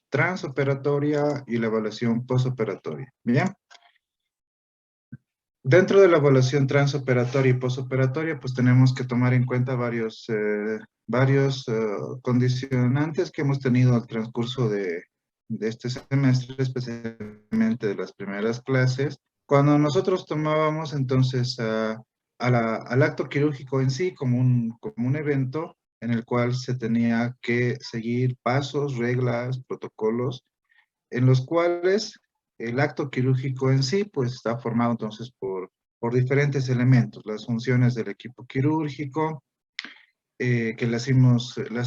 transoperatoria y la evaluación postoperatoria. Bien. Dentro de la evaluación transoperatoria y postoperatoria, pues tenemos que tomar en cuenta varios condicionantes que hemos tenido al transcurso de este semestre, especialmente de las primeras clases. Cuando nosotros tomábamos entonces al acto quirúrgico en sí como un evento en el cual se tenía que seguir pasos, reglas, protocolos, en los cuales el acto quirúrgico en sí, pues está formado entonces por diferentes elementos, las funciones del equipo quirúrgico, que las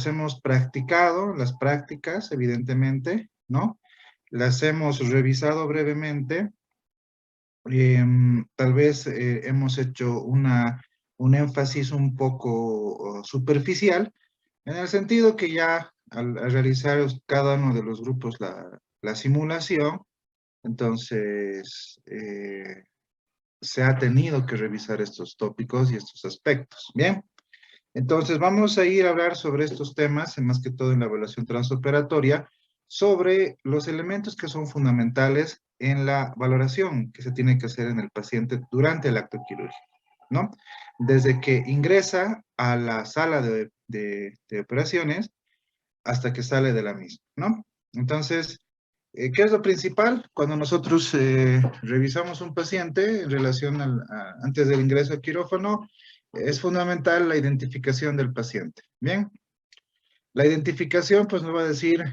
hemos practicado, las prácticas, evidentemente, ¿no? Las hemos revisado brevemente, tal vez hemos hecho un énfasis un poco superficial, en el sentido que ya al realizar cada uno de los grupos la simulación, entonces, se ha tenido que revisar estos tópicos y estos aspectos. Bien, entonces vamos a ir a hablar sobre estos temas, más que todo en la evaluación transoperatoria, sobre los elementos que son fundamentales en la valoración que se tiene que hacer en el paciente durante el acto quirúrgico, ¿no? Desde que ingresa a la sala de operaciones hasta que sale de la misma, ¿no? Entonces, ¿qué es lo principal? Cuando nosotros revisamos un paciente en relación antes del ingreso al quirófano, es fundamental la identificación del paciente. Bien, la identificación pues nos va a decir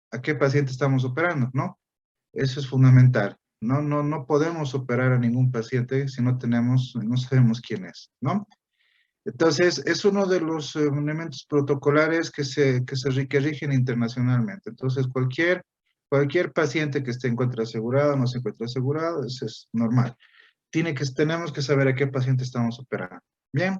a qué paciente estamos operando, ¿no? Eso es fundamental. No podemos operar a ningún paciente si no sabemos quién es, ¿no? Entonces, es uno de los elementos protocolares que rigen internacionalmente. Entonces, cualquier paciente que se encuentre asegurado o no se encuentre asegurado, eso es normal. Tenemos que saber a qué paciente estamos operando. Bien,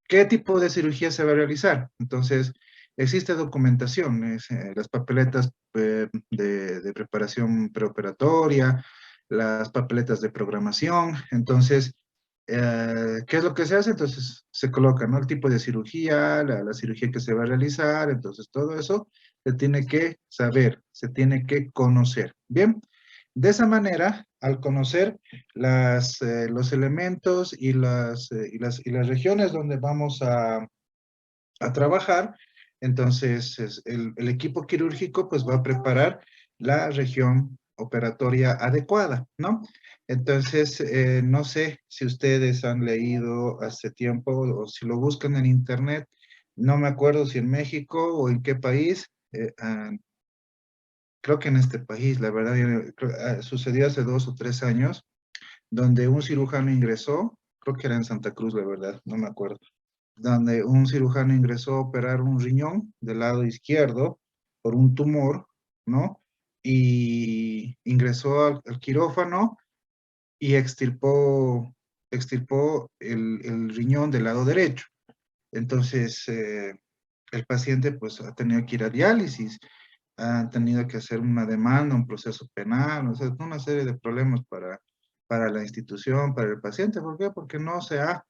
¿qué tipo de cirugía se va a realizar? Entonces, existe documentación, las papeletas de preparación preoperatoria, las papeletas de programación. Entonces, ¿qué es lo que se hace? Entonces, se coloca, ¿no? El tipo de cirugía, la cirugía que se va a realizar, entonces todo eso se tiene que saber, se tiene que conocer. Bien, de esa manera, al conocer los elementos y las regiones donde vamos a trabajar, entonces el equipo quirúrgico pues va a preparar la región operatoria adecuada, ¿no? Entonces, no sé si ustedes han leído hace tiempo o si lo buscan en internet, no me acuerdo si en México o en qué país, creo que en este país, la verdad, sucedió hace 2 o 3 años, donde un cirujano ingresó, creo que era en Santa Cruz, la verdad, no me acuerdo, donde un cirujano ingresó a operar un riñón del lado izquierdo por un tumor, ¿no? Y ingresó al quirófano y extirpó el riñón del lado derecho. Entonces, el paciente pues ha tenido que ir a diálisis, han tenido que hacer una demanda, un proceso penal, o sea, una serie de problemas para la institución, para el paciente. ¿Por qué? Porque no se ha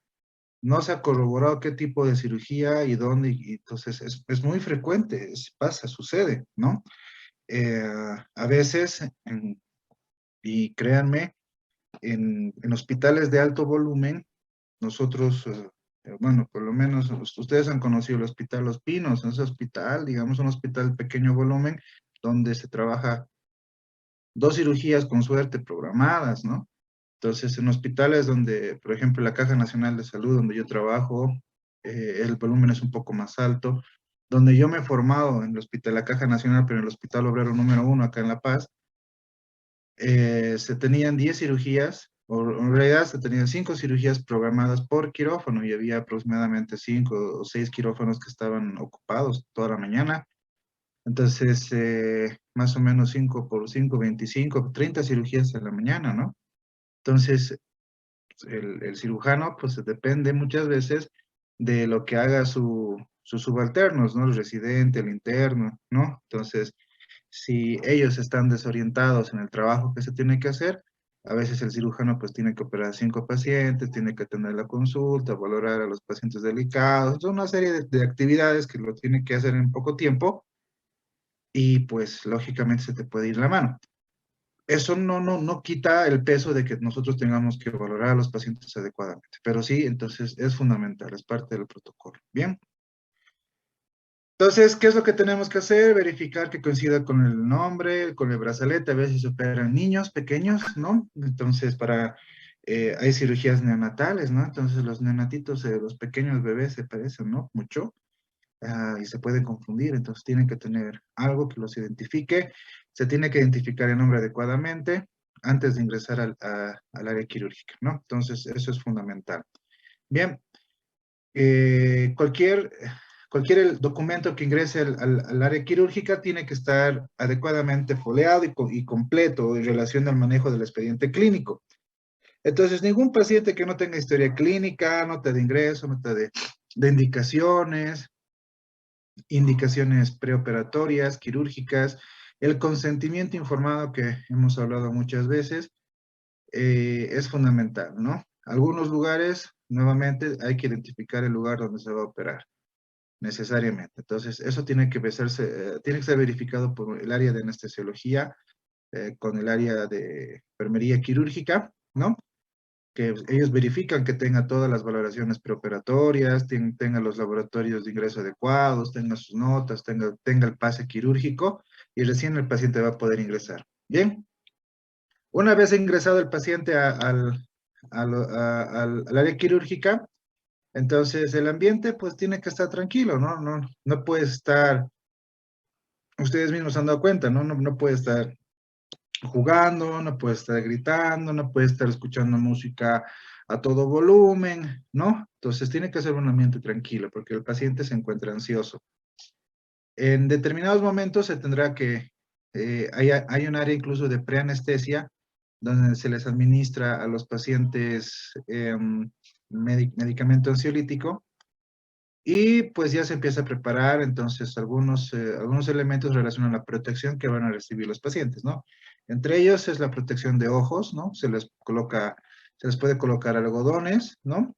corroborado qué tipo de cirugía y dónde, y entonces es muy frecuente, pasa, sucede, ¿no? Eh, a veces, y créanme, en hospitales de alto volumen, nosotros, bueno, por lo menos ustedes han conocido el Hospital Los Pinos, ese hospital, digamos, un hospital de pequeño volumen, donde se trabaja 2 cirugías con suerte programadas, ¿no? Entonces, en hospitales donde, por ejemplo, la Caja Nacional de Salud, donde yo trabajo, el volumen es un poco más alto. Donde yo me he formado en el hospital, la Caja Nacional, pero en el Hospital Obrero número 1, acá en La Paz, se tenían 10 cirugías, o en realidad se tenían 5 cirugías programadas por quirófano y había aproximadamente 5 o 6 quirófanos que estaban ocupados toda la mañana. Entonces, más o menos 5 por 5, 25, 30 cirugías a la mañana, ¿no? Entonces, el cirujano, pues depende muchas veces de lo que haga sus subalternos, ¿no? El residente, el interno, ¿no? Entonces, si ellos están desorientados en el trabajo que se tiene que hacer, a veces el cirujano pues tiene que operar 5 pacientes, tiene que atender la consulta, valorar a los pacientes delicados, una serie de actividades que lo tiene que hacer en poco tiempo y pues lógicamente se te puede ir la mano. Eso no quita el peso de que nosotros tengamos que valorar a los pacientes adecuadamente, pero sí, entonces es fundamental, es parte del protocolo. Bien. Entonces, ¿qué es lo que tenemos que hacer? Verificar que coincida con el nombre, con el brazalete. A veces se operan niños pequeños, ¿no? Entonces, hay cirugías neonatales, ¿no? Entonces, los neonatitos, los pequeños bebés se parecen, ¿no? Mucho, y se pueden confundir. Entonces, tienen que tener algo que los identifique. Se tiene que identificar el nombre adecuadamente antes de ingresar al área quirúrgica, ¿no? Entonces, eso es fundamental. Bien, cualquier documento que ingrese al área quirúrgica tiene que estar adecuadamente foliado y completo en relación al manejo del expediente clínico. Entonces, ningún paciente que no tenga historia clínica, nota de ingreso, nota de indicaciones preoperatorias, quirúrgicas, el consentimiento informado que hemos hablado muchas veces, es fundamental, ¿no? Algunos lugares, nuevamente, hay que identificar el lugar donde se va a operar necesariamente. Entonces, eso tiene que ser verificado por el área de anestesiología, con el área de enfermería quirúrgica, ¿no? Que ellos verifican que tenga todas las valoraciones preoperatorias, tenga los laboratorios de ingreso adecuados, tenga sus notas, tenga el pase quirúrgico y recién el paciente va a poder ingresar. Bien, una vez ingresado el paciente al área quirúrgica, entonces el ambiente pues tiene que estar tranquilo, ¿no? No puede estar, ustedes mismos se han dado cuenta, ¿no? No puede estar jugando, no puede estar gritando, no puede estar escuchando música a todo volumen, ¿no? Entonces tiene que ser un ambiente tranquilo porque el paciente se encuentra ansioso. En determinados momentos se tendrá hay un área incluso de preanestesia donde se les administra a los pacientes medicamento ansiolítico. Y pues ya se empieza a preparar entonces algunos elementos relacionados a la protección que van a recibir los pacientes, ¿no? Entre ellos es la protección de ojos, ¿no? Se les puede colocar algodones, ¿no?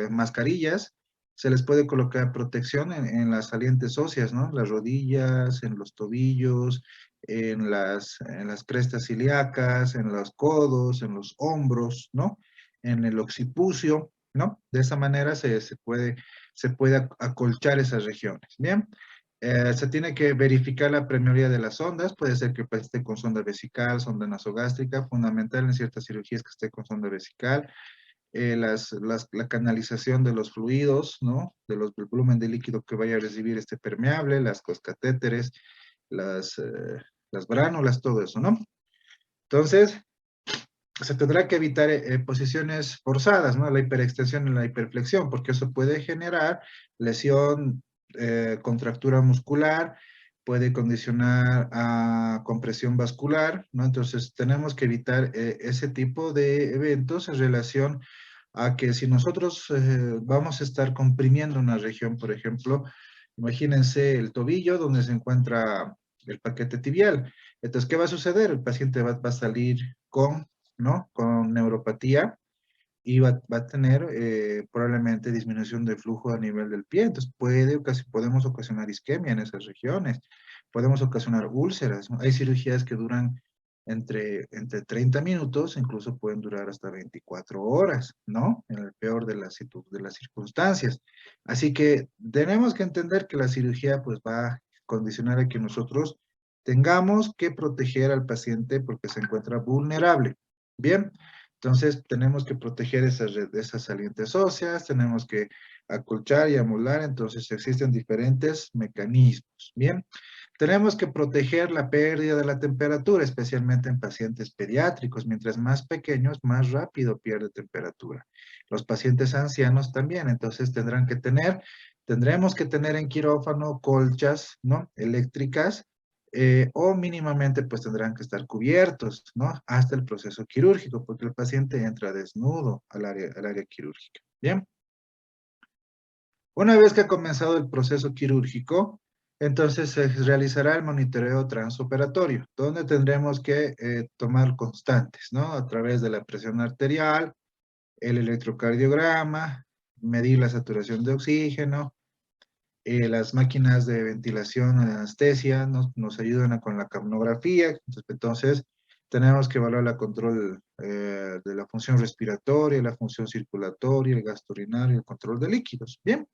Mascarillas, se les puede colocar protección en las salientes óseas, ¿no? Las rodillas, en los tobillos, en las crestas ilíacas, en los codos, en los hombros, ¿no? En el occipucio, ¿no? De esa manera se puede acolchar esas regiones. Bien, se tiene que verificar la permeabilidad de las sondas, puede ser que esté con sonda vesical, sonda nasogástrica, fundamental en ciertas cirugías que esté con sonda vesical, la canalización de los fluidos, ¿no? Del volumen de líquido que vaya a recibir este permeable, los catéteres, las, eh, las bránulas, todo eso, ¿no? Entonces, se tendrá que evitar posiciones forzadas, ¿no? La hiperextensión y la hiperflexión, porque eso puede generar lesión, contractura muscular, puede condicionar a compresión vascular, ¿no? Entonces, tenemos que evitar ese tipo de eventos en relación a que si nosotros vamos a estar comprimiendo una región, por ejemplo, imagínense el tobillo donde se encuentra el paquete tibial. Entonces, ¿qué va a suceder? El paciente va a salir ¿no? Con neuropatía y va a tener probablemente disminución de flujo a nivel del pie. Entonces, podemos ocasionar isquemia en esas regiones, podemos ocasionar úlceras, ¿no? Hay cirugías que duran entre 30 minutos, incluso pueden durar hasta 24 horas, ¿no? En el peor de las circunstancias. Así que tenemos que entender que la cirugía pues va a condicionar a que nosotros tengamos que proteger al paciente porque se encuentra vulnerable. Bien, entonces tenemos que proteger esas salientes óseas, tenemos que acolchar y amolar, entonces existen diferentes mecanismos. Bien, tenemos que proteger la pérdida de la temperatura, especialmente en pacientes pediátricos. Mientras más pequeños, más rápido pierde temperatura. Los pacientes ancianos también, entonces tendremos que tener en quirófano colchas, ¿no? Eléctricas, o mínimamente pues tendrán que estar cubiertos, ¿no? Hasta el proceso quirúrgico, porque el paciente entra desnudo al área quirúrgica. Bien. Una vez que ha comenzado el proceso quirúrgico, entonces se realizará el monitoreo transoperatorio, donde tendremos que tomar constantes, ¿no? A través de la presión arterial, el electrocardiograma, medir la saturación de oxígeno, Las máquinas de ventilación de anestesia nos ayudan con la capnografía, entonces tenemos que evaluar la control de la función respiratoria, la función circulatoria, el gasto urinario, el control de líquidos. Bien,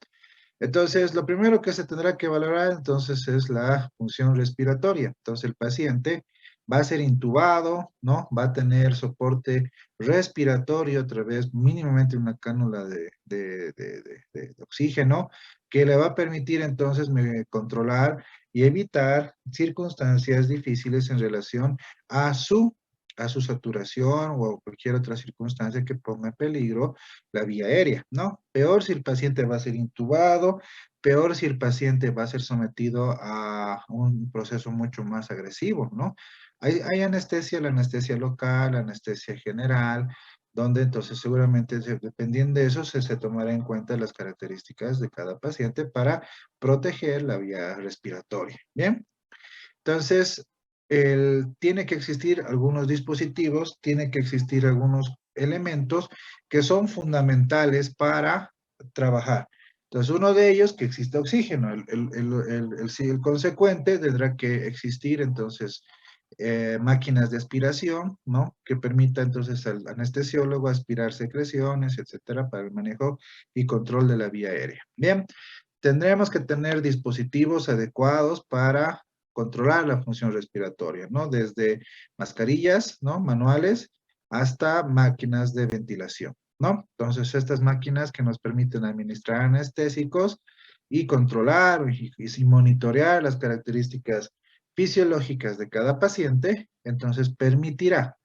entonces lo primero que se tendrá que valorar entonces es la función respiratoria. Entonces el paciente va a ser intubado, ¿no? Va a tener soporte respiratorio a través mínimamente una cánula de oxígeno que le va a permitir entonces controlar y evitar circunstancias difíciles en relación a su saturación o cualquier otra circunstancia que ponga en peligro la vía aérea, ¿no? Peor si el paciente va a ser intubado, peor si el paciente va a ser sometido a un proceso mucho más agresivo, ¿no? Hay anestesia, la anestesia local, la anestesia general, donde entonces seguramente dependiendo de eso se tomará en cuenta las características de cada paciente para proteger la vía respiratoria. Bien, entonces tiene que existir algunos dispositivos, tiene que existir algunos elementos que son fundamentales para trabajar. Entonces, uno de ellos, que exista oxígeno. El consecuente tendrá que existir, entonces, máquinas de aspiración, ¿no? Que permita entonces al anestesiólogo aspirar secreciones, etcétera, para el manejo y control de la vía aérea. Bien, tendremos que tener dispositivos adecuados para controlar la función respiratoria, ¿no? Desde mascarillas, ¿no? Manuales hasta máquinas de ventilación, ¿no? Entonces, estas máquinas que nos permiten administrar anestésicos y controlar y monitorear las características fisiológicas de cada paciente, entonces permitirá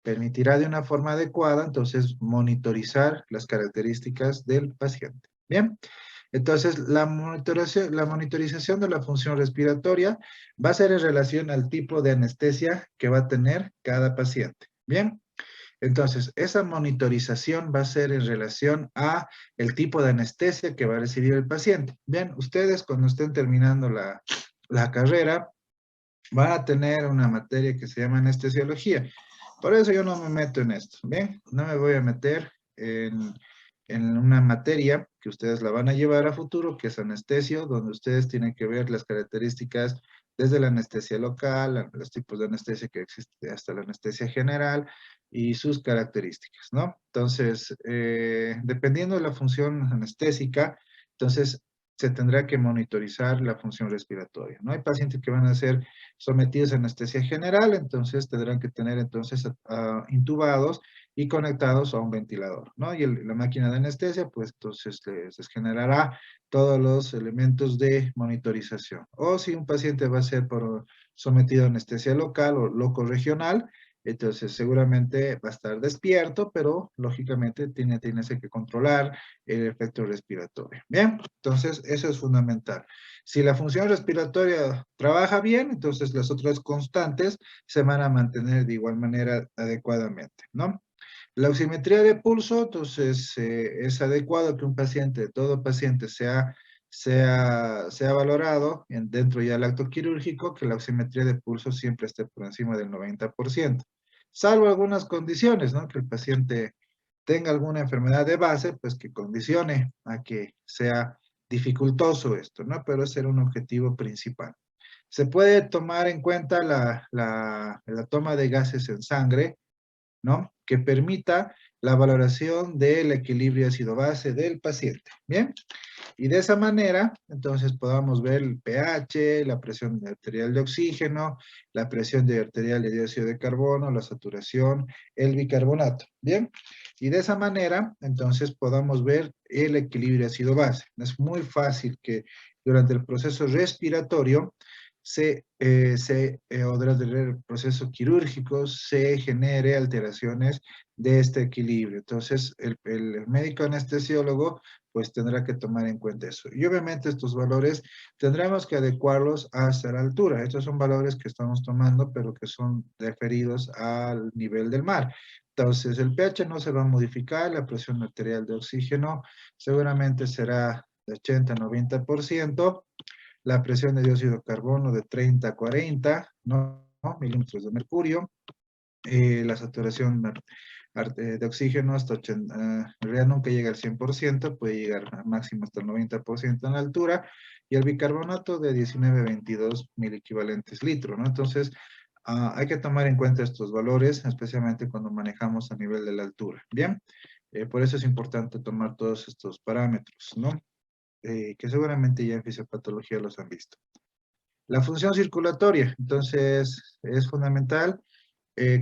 de una forma adecuada, entonces, monitorizar las características del paciente. Bien, entonces la monitorización de la función respiratoria va a ser en relación al tipo de anestesia que va a tener cada paciente. Bien, entonces esa monitorización va a ser en relación a el tipo de anestesia que va a recibir el paciente. Bien, ustedes cuando estén terminando la carrera van a tener una materia que se llama anestesiología. Por eso yo no me meto en esto, ¿bien? No me voy a meter en una materia que ustedes la van a llevar a futuro, que es anestesio, donde ustedes tienen que ver las características desde la anestesia local, los tipos de anestesia que existe, hasta la anestesia general y sus características, ¿no? Entonces, dependiendo de la función anestésica, entonces se tendrá que monitorizar la función respiratoria, ¿no? Hay pacientes que van a ser sometidos a anestesia general, entonces tendrán que tener entonces intubados y conectados a un ventilador, ¿no? Y la máquina de anestesia, pues entonces les generará todos los elementos de monitorización. O si un paciente va a ser sometido a anestesia local o loco regional, entonces seguramente va a estar despierto, pero lógicamente tiene que controlar el efecto respiratorio. Bien, entonces eso es fundamental. Si la función respiratoria trabaja bien, entonces las otras constantes se van a mantener de igual manera adecuadamente, ¿no? La oximetría de pulso, entonces, es adecuado que un paciente, todo paciente sea valorado dentro ya del acto quirúrgico, que la oximetría de pulso siempre esté por encima del 90%, salvo algunas condiciones, ¿no? Que el paciente tenga alguna enfermedad de base, pues que condicione a que sea dificultoso esto, ¿no? Pero ese era un objetivo principal. Se puede tomar en cuenta la toma de gases en sangre, ¿no? Que permita la valoración del equilibrio ácido-base del paciente. Bien, y de esa manera, entonces podamos ver el pH, la presión arterial de oxígeno, la presión arterial de dióxido de carbono, la saturación, el bicarbonato. Bien, y de esa manera, entonces podamos ver el equilibrio ácido-base. Es muy fácil que durante el proceso respiratorio o durante el proceso quirúrgico se genere alteraciones de este equilibrio. Entonces, el médico anestesiólogo pues tendrá que tomar en cuenta eso. Y obviamente estos valores tendremos que adecuarlos hasta la altura. Estos son valores que estamos tomando, pero que son referidos al nivel del mar. Entonces, el pH no se va a modificar, la presión arterial de oxígeno seguramente será de 80 a 90%, la presión de dióxido de carbono de 30 a 40, ¿no? Milímetros de mercurio, la saturación de oxígeno hasta 80, en realidad nunca llega al 100%, puede llegar a máximo hasta el 90% en la altura, y el bicarbonato de 19 a 22 mil equivalentes litro, ¿no? Entonces, hay que tomar en cuenta estos valores, especialmente cuando manejamos a nivel de la altura, ¿bien? Por eso es importante tomar todos estos parámetros, ¿no? Que seguramente ya en fisiopatología los han visto. La función circulatoria, entonces, es fundamental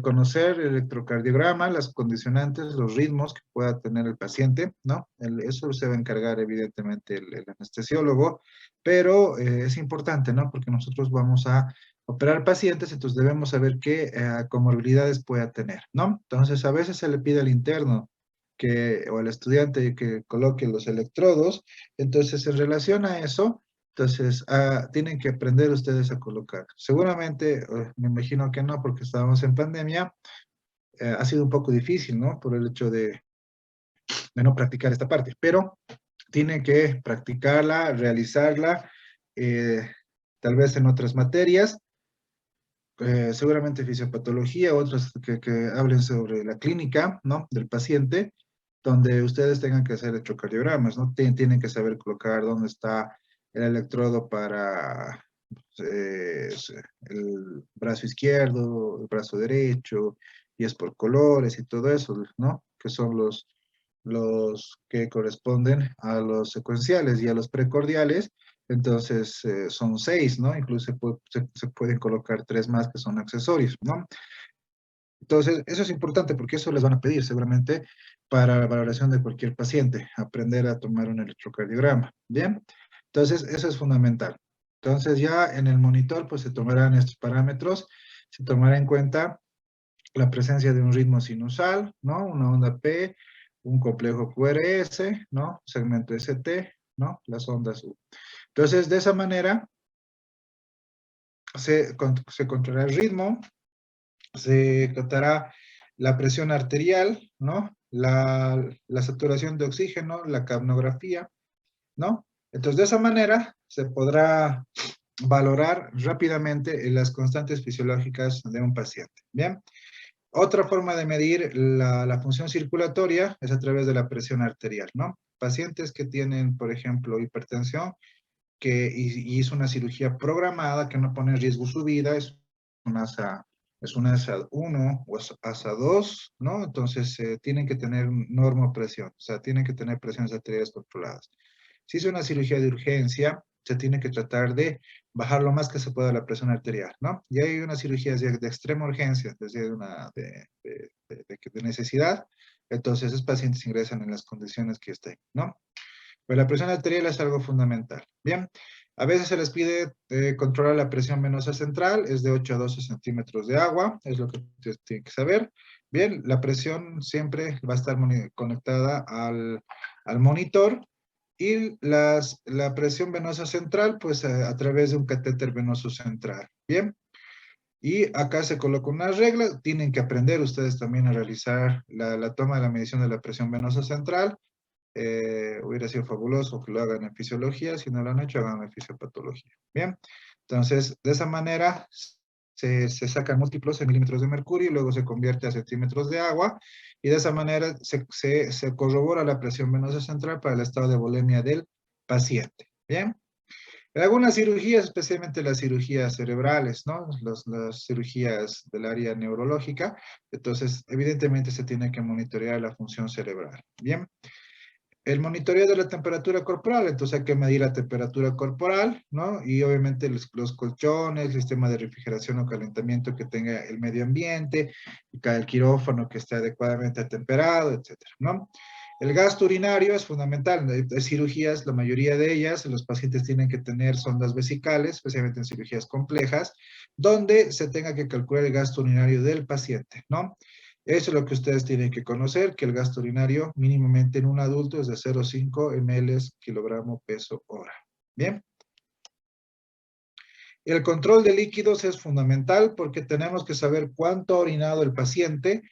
conocer el electrocardiograma, las condicionantes, los ritmos que pueda tener el paciente, ¿no? Eso se va a encargar evidentemente el anestesiólogo, pero es importante, ¿no? Porque nosotros vamos a operar pacientes, entonces debemos saber qué comorbilidades pueda tener, ¿no? Entonces, a veces se le pide al interno o al estudiante que coloque los electrodos, entonces en relación a eso, entonces, tienen que aprender ustedes a colocar. Seguramente, me imagino que no, porque estábamos en pandemia, ha sido un poco difícil, ¿no? Por el hecho de no practicar esta parte, pero tienen que practicarla, realizarla, eh, tal vez en otras materias, seguramente fisiopatología, otras que hablen sobre la clínica, ¿no? Del paciente, donde ustedes tengan que hacer electrocardiogramas, ¿no? Tienen que saber colocar dónde está el electrodo para el brazo izquierdo, el brazo derecho, y es por colores y todo eso, ¿no? Que son los que corresponden a los secuenciales y a los precordiales. Entonces, son 6, ¿no? Incluso se pueden colocar 3 más que son accesorios, ¿no? Entonces, eso es importante porque eso les van a pedir seguramente para la valoración de cualquier paciente, aprender a tomar un electrocardiograma, ¿bien? Entonces, eso es fundamental. Entonces, ya en el monitor, pues se tomarán estos parámetros, se tomará en cuenta la presencia de un ritmo sinusal, ¿no? Una onda P, un complejo QRS, ¿no? Segmento ST, ¿no? Las ondas U. Entonces, de esa manera, se controlará el ritmo, se tratará la presión arterial, ¿no? La saturación de oxígeno, la capnografía, ¿no? Entonces, de esa manera se podrá valorar rápidamente las constantes fisiológicas de un paciente. Bien. Otra forma de medir la función circulatoria es a través de la presión arterial, ¿no? Pacientes que tienen, por ejemplo, hipertensión, y es una cirugía programada que no pone en riesgo su vida, es una ASA 1 o ASA 2, ¿no? Entonces, tienen que tener normopresión, o sea, tienen que tener presiones arteriales controladas. Si es una cirugía de urgencia, se tiene que tratar de bajar lo más que se pueda la presión arterial, ¿no? Y hay unas cirugías de extrema urgencia, es decir, de necesidad, entonces esos pacientes ingresan en las condiciones que estén, ¿no? Pues la presión arterial es algo fundamental. Bien, a veces se les pide controlar la presión venosa central, es de 8 a 12 centímetros de agua, es lo que ustedes tienen que saber. Bien, la presión siempre va a estar conectada al monitor, y la presión venosa central, pues a través de un catéter venoso central. Bien, y acá se coloca una regla, tienen que aprender ustedes también a realizar la toma de la medición de la presión venosa central. Hubiera sido fabuloso que lo hagan en fisiología, si no lo han hecho, hagan en fisiopatología. Bien, entonces de esa manera se sacan múltiplos en milímetros de mercurio y luego se convierte a centímetros de agua, y de esa manera se corrobora la presión venosa central para el estado de volemia del paciente. Bien. En algunas cirugías, especialmente las cirugías cerebrales, ¿no? Las cirugías del área neurológica, entonces evidentemente se tiene que monitorear la función cerebral. Bien. El monitoreo de la temperatura corporal, entonces hay que medir la temperatura corporal, ¿no? Y obviamente los colchones, el sistema de refrigeración o calentamiento que tenga el medio ambiente, y cada el quirófano que esté adecuadamente temperado, etcétera, ¿no? El gasto urinario es fundamental. Hay cirugías, la mayoría de ellas, los pacientes tienen que tener sondas vesicales, especialmente en cirugías complejas, donde se tenga que calcular el gasto urinario del paciente, ¿no? Eso es lo que ustedes tienen que conocer, que el gasto urinario mínimamente en un adulto es de 0,5 ml kilogramo peso hora. Bien. El control de líquidos es fundamental porque tenemos que saber cuánto ha orinado el paciente,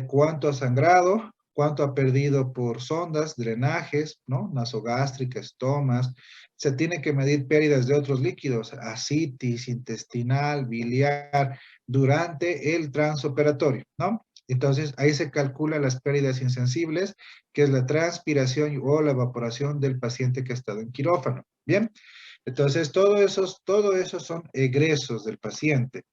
cuánto ha sangrado, cuánto ha perdido por sondas, drenajes, ¿no? Nasogástricas, estomas. Se tiene que medir pérdidas de otros líquidos, ascitis, intestinal, biliar, durante el transoperatorio, ¿no? Entonces, ahí se calcula las pérdidas insensibles, que es la transpiración o la evaporación del paciente que ha estado en quirófano. Bien, entonces todo eso son egresos del paciente.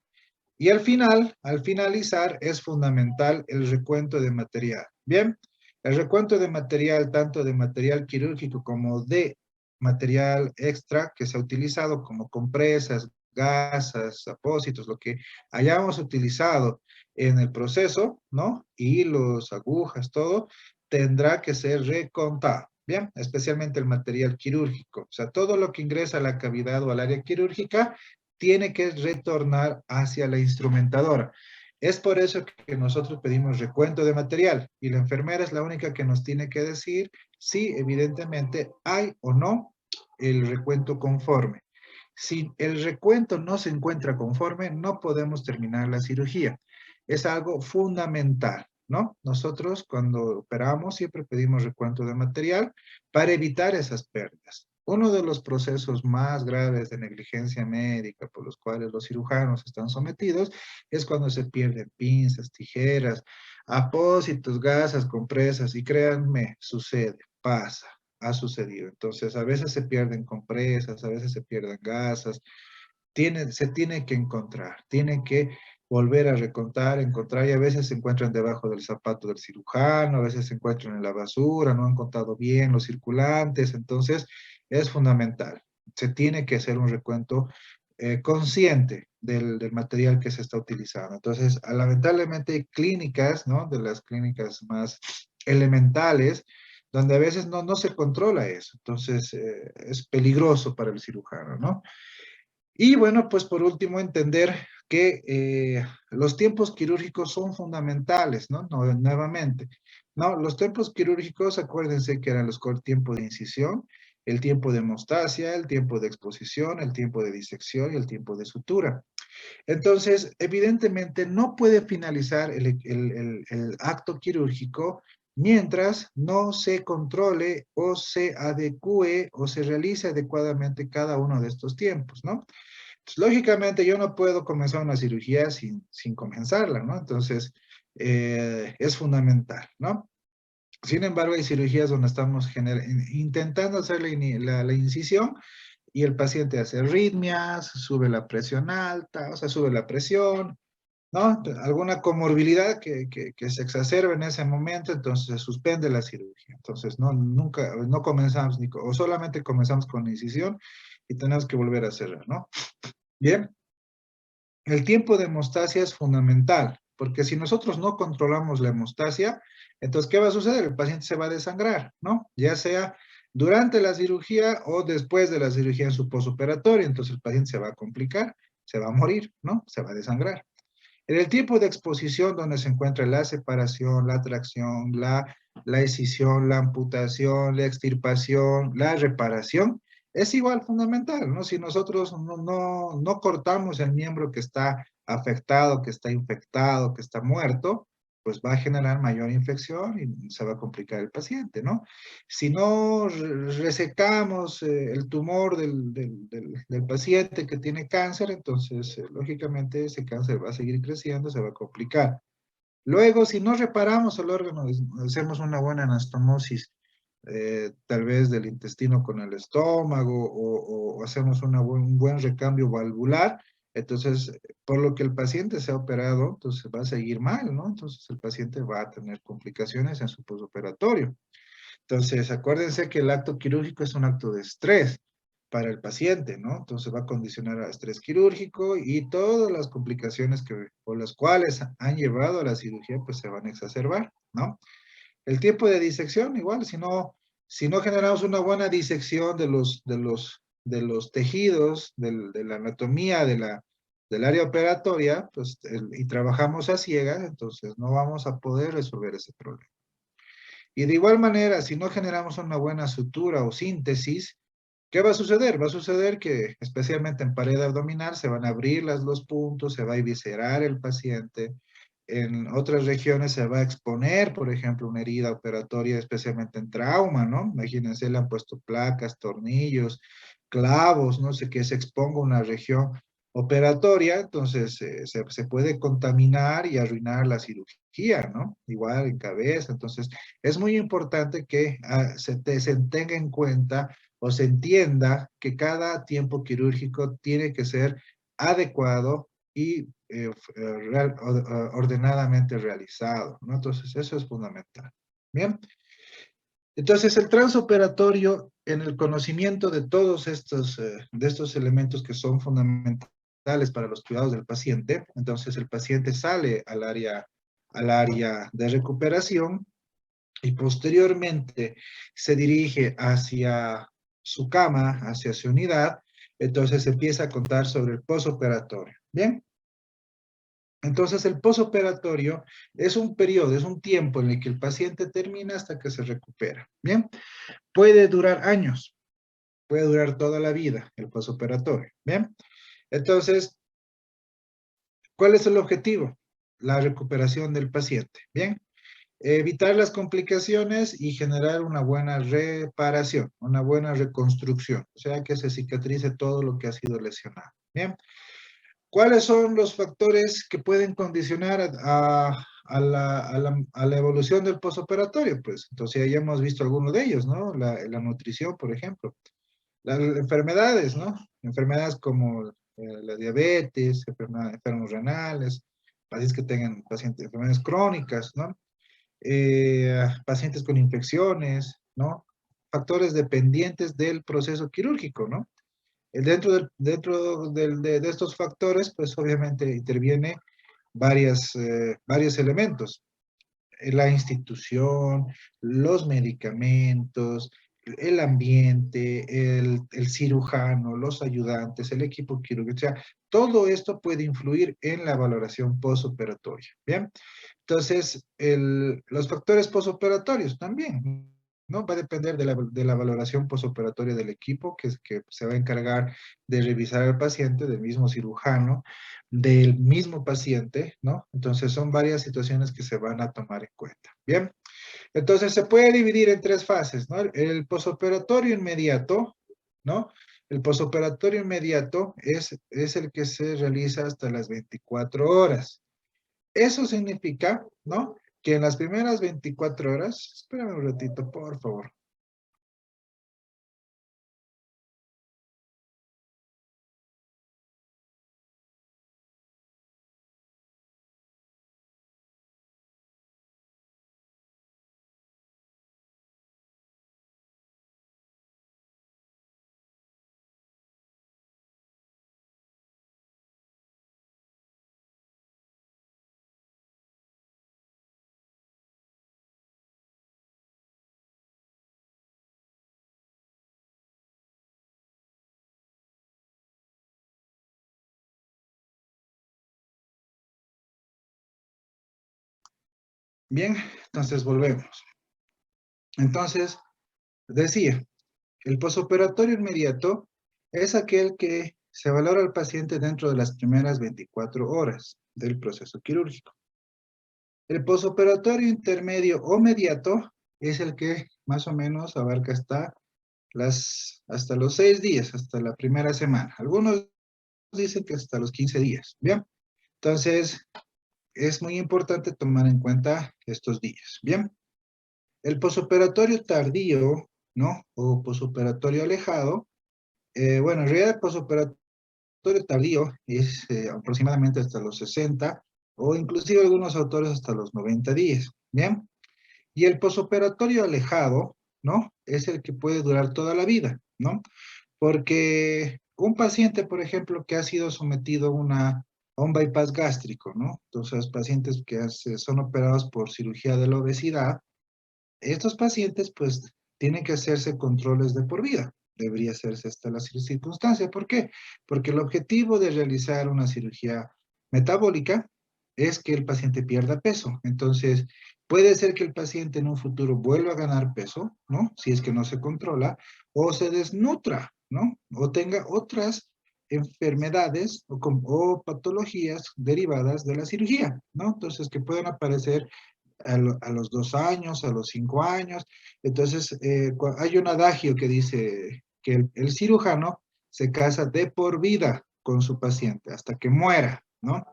Y al final, al finalizar, es fundamental el recuento de material. Bien, el recuento de material, tanto de material quirúrgico como de material extra que se ha utilizado, como compresas, gasas, apósitos, lo que hayamos utilizado en el proceso, ¿no? Hilos, agujas, todo, tendrá que ser recontado. Bien, especialmente el material quirúrgico. O sea, todo lo que ingresa a la cavidad o al área quirúrgica tiene que retornar hacia la instrumentadora. Es por eso que nosotros pedimos recuento de material y la enfermera es la única que nos tiene que decir si evidentemente hay o no el recuento conforme. Si el recuento no se encuentra conforme, no podemos terminar la cirugía. Es algo fundamental, ¿no? Nosotros cuando operamos siempre pedimos recuento de material para evitar esas pérdidas. Uno de los procesos más graves de negligencia médica por los cuales los cirujanos están sometidos es cuando se pierden pinzas, tijeras, apósitos, gasas, compresas, y créanme, sucede, pasa, ha sucedido. Entonces, a veces se pierden compresas, a veces se pierden gasas, se tiene que encontrar, tiene que volver a recontar, encontrar, y a veces se encuentran debajo del zapato del cirujano, a veces se encuentran en la basura, no han contado bien los circulantes, entonces es fundamental. Se tiene que hacer un recuento consciente del material que se está utilizando. Entonces, lamentablemente hay clínicas, ¿no? De las clínicas más elementales, donde a veces no se controla eso. Entonces, es peligroso para el cirujano, ¿no? Y bueno, pues por último, entender que los tiempos quirúrgicos son fundamentales, ¿no? Nuevamente, ¿no? Los tiempos quirúrgicos, acuérdense que eran los tiempos de incisión, el tiempo de hemostasia, el tiempo de exposición, el tiempo de disección y el tiempo de sutura. Entonces, evidentemente, no puede finalizar el acto quirúrgico mientras no se controle o se adecue o se realice adecuadamente cada uno de estos tiempos, ¿no? Pues, lógicamente yo no puedo comenzar una cirugía sin comenzarla, ¿no? Entonces, es fundamental, ¿no? Sin embargo, hay cirugías donde estamos intentando hacer la incisión y el paciente hace arritmias, sube la presión alta, o sea, sube la presión, ¿no? Alguna comorbilidad que se exacerba en ese momento, entonces se suspende la cirugía. Entonces, nunca, no comenzamos, o solamente comenzamos con la incisión y tenemos que volver a cerrar, ¿no? Bien, el tiempo de hemostasia es fundamental, porque si nosotros no controlamos la hemostasia, entonces, ¿qué va a suceder? El paciente se va a desangrar, ¿no? Ya sea durante la cirugía o después de la cirugía en su postoperatorio, entonces el paciente se va a complicar, se va a morir, ¿no? Se va a desangrar. En el tiempo de exposición, donde se encuentra la separación, la tracción, la escisión, la amputación, la extirpación, la reparación, es igual fundamental, ¿no? Si nosotros no cortamos el miembro que está afectado, que está infectado, que está muerto, pues va a generar mayor infección y se va a complicar el paciente, ¿no? Si no resecamos el tumor del paciente que tiene cáncer, entonces lógicamente ese cáncer va a seguir creciendo, se va a complicar. Luego, si no reparamos el órgano, hacemos una buena anastomosis, tal vez del intestino con el estómago o hacemos un buen recambio valvular, entonces, por lo que el paciente se ha operado, entonces va a seguir mal, ¿no? Entonces el paciente va a tener complicaciones en su postoperatorio. Entonces, acuérdense que el acto quirúrgico es un acto de estrés para el paciente, ¿no? Entonces va a condicionar a estrés quirúrgico y todas las complicaciones por las cuales han llevado a la cirugía, pues se van a exacerbar, ¿no? El tiempo de disección, igual, si no generamos una buena disección de los tejidos, de la anatomía del área operatoria, pues, y trabajamos a ciegas, entonces no vamos a poder resolver ese problema. Y de igual manera, si no generamos una buena sutura o síntesis, ¿qué va a suceder? Va a suceder que, especialmente en pared abdominal, se van a abrir los puntos, se va a eviscerar el paciente, en otras regiones se va a exponer, por ejemplo, una herida operatoria, especialmente en trauma, ¿no? Imagínense, le han puesto placas, tornillos, clavos, no sé, que se exponga una región operatoria, entonces se puede contaminar y arruinar la cirugía, ¿no? Igual en cabeza, entonces es muy importante que se tenga en cuenta o se entienda que cada tiempo quirúrgico tiene que ser adecuado y ordenadamente realizado, ¿no? Entonces, eso es fundamental. Bien, entonces el transoperatorio en el conocimiento de estos elementos que son fundamentales para los cuidados del paciente, entonces el paciente sale al área de recuperación y posteriormente se dirige hacia su cama, hacia su unidad, entonces empieza a contar sobre el posoperatorio. Bien, entonces el posoperatorio es un periodo, es un tiempo en el que el paciente termina hasta que se recupera. Bien, puede durar años, puede durar toda la vida el posoperatorio. Bien, entonces, ¿cuál es el objetivo? La recuperación del paciente. Bien, evitar las complicaciones y generar una buena reparación, una buena reconstrucción, o sea, que se cicatrice todo lo que ha sido lesionado. Bien, ¿cuáles son los factores que pueden condicionar a la evolución del posoperatorio? Pues entonces ya hemos visto algunos de ellos, ¿no? La nutrición, por ejemplo. Las enfermedades, ¿no? Enfermedades como la diabetes, enfermos renales, pacientes que tengan enfermedades crónicas, ¿no? Pacientes con infecciones, ¿no? Factores dependientes del proceso quirúrgico, ¿no? De estos factores, pues obviamente interviene varios elementos. La institución, los medicamentos, el ambiente, el cirujano, los ayudantes, el equipo quirúrgico, o sea, todo esto puede influir en la valoración postoperatoria. Bien, entonces los factores postoperatorios también, ¿no? Va a depender de la valoración postoperatoria del equipo que se va a encargar de revisar al paciente, del mismo cirujano, del mismo paciente, ¿no? Entonces son varias situaciones que se van a tomar en cuenta. Bien, entonces se puede dividir en tres fases, ¿no? El posoperatorio inmediato, ¿no? El posoperatorio inmediato es el que se realiza hasta las 24 horas. Eso significa, ¿no? Que en las primeras 24 horas, espérame un ratito, por favor. Bien, entonces volvemos. Entonces, decía, el posoperatorio inmediato es aquel que se valora al paciente dentro de las primeras 24 horas del proceso quirúrgico. El posoperatorio intermedio o mediato es el que más o menos abarca hasta los 6 días, hasta la primera semana. Algunos dicen que hasta los 15 días. Bien, entonces es muy importante tomar en cuenta estos días. Bien, el posoperatorio tardío, ¿no? O posoperatorio alejado. Bueno, en realidad el posoperatorio tardío es aproximadamente hasta los 60 o inclusive algunos autores hasta los 90 días. Bien, y el posoperatorio alejado, ¿no? Es el que puede durar toda la vida, ¿no? Porque un paciente, por ejemplo, que ha sido sometido a un bypass gástrico, ¿no? Entonces, pacientes que son operados por cirugía de la obesidad, estos pacientes, pues, tienen que hacerse controles de por vida. Debería hacerse hasta la circunstancia. ¿Por qué? Porque el objetivo de realizar una cirugía metabólica es que el paciente pierda peso. Entonces, puede ser que el paciente en un futuro vuelva a ganar peso, ¿no? Si es que no se controla, o se desnutra, ¿no? O tenga otras enfermedades o patologías derivadas de la cirugía, ¿no? Entonces, que pueden aparecer a los 2 años, a los 5 años. Entonces, hay un adagio que dice que el cirujano se casa de por vida con su paciente hasta que muera, ¿no?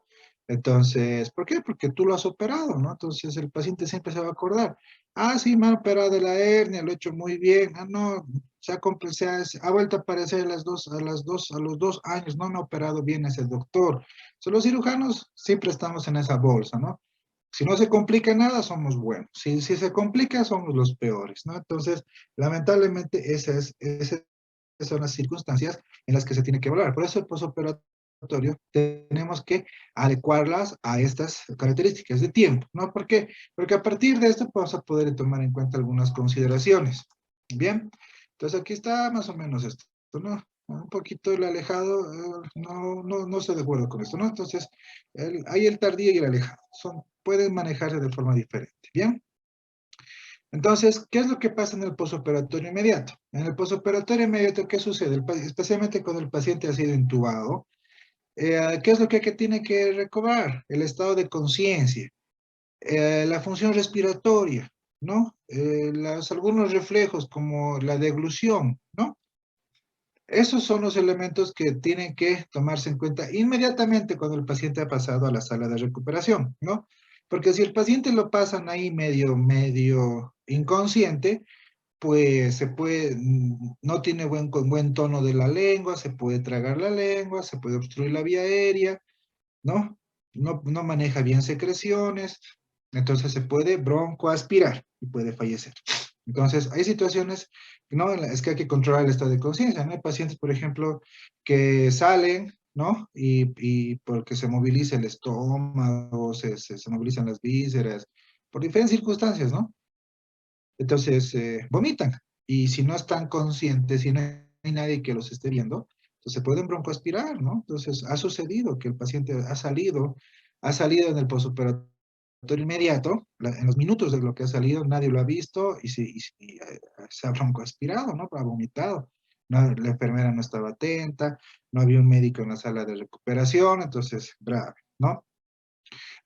Entonces, ¿por qué? Porque tú lo has operado, ¿no? Entonces el paciente siempre se va a acordar. Ah, sí, me han operado de la hernia, lo he hecho muy bien. Ah, no, ha vuelto a aparecer a los 2 años, no me ha operado bien ese doctor. So, los cirujanos siempre estamos en esa bolsa, ¿no? Si no se complica nada, somos buenos. Si se complica, somos los peores, ¿no? Entonces, lamentablemente, esas son las circunstancias en las que se tiene que evaluar. Por eso el postoperatorio tenemos que adecuarlas a estas características de tiempo, ¿no? ¿Por qué? Porque a partir de esto vamos a poder tomar en cuenta algunas consideraciones. Bien, entonces aquí está más o menos esto, ¿no? Un poquito el alejado, no estoy de acuerdo con esto, ¿no? Entonces, hay el tardío y el alejado, pueden manejarse de forma diferente, ¿bien? Entonces, ¿qué es lo que pasa en el posoperatorio inmediato? En el posoperatorio inmediato, ¿qué sucede? Especialmente cuando el paciente ha sido intubado, ¿qué es lo que tiene que recobrar? El estado de conciencia, la función respiratoria, ¿no? Algunos reflejos como la deglución, ¿no? Esos son los elementos que tienen que tomarse en cuenta inmediatamente cuando el paciente ha pasado a la sala de recuperación, ¿no? Porque si el paciente lo pasan ahí medio inconsciente, pues no tiene buen tono de la lengua, se puede tragar la lengua, se puede obstruir la vía aérea, ¿no? No maneja bien secreciones, entonces se puede broncoaspirar y puede fallecer. Entonces, hay situaciones, ¿no? Es que hay que controlar el estado de conciencia, ¿no? Hay pacientes, por ejemplo, que salen, ¿no? Y porque se moviliza el estómago, se movilizan las vísceras, por diferentes circunstancias, ¿no? Entonces, vomitan. Y si no están conscientes, si no hay nadie que los esté viendo, pues se pueden broncoaspirar, ¿no? Entonces, ha sucedido que el paciente ha salido en el postoperatorio inmediato, en los minutos de lo que ha salido, nadie lo ha visto se ha broncoaspirado, ¿no? Ha vomitado. No, la enfermera no estaba atenta, no había un médico en la sala de recuperación, entonces, grave, ¿no?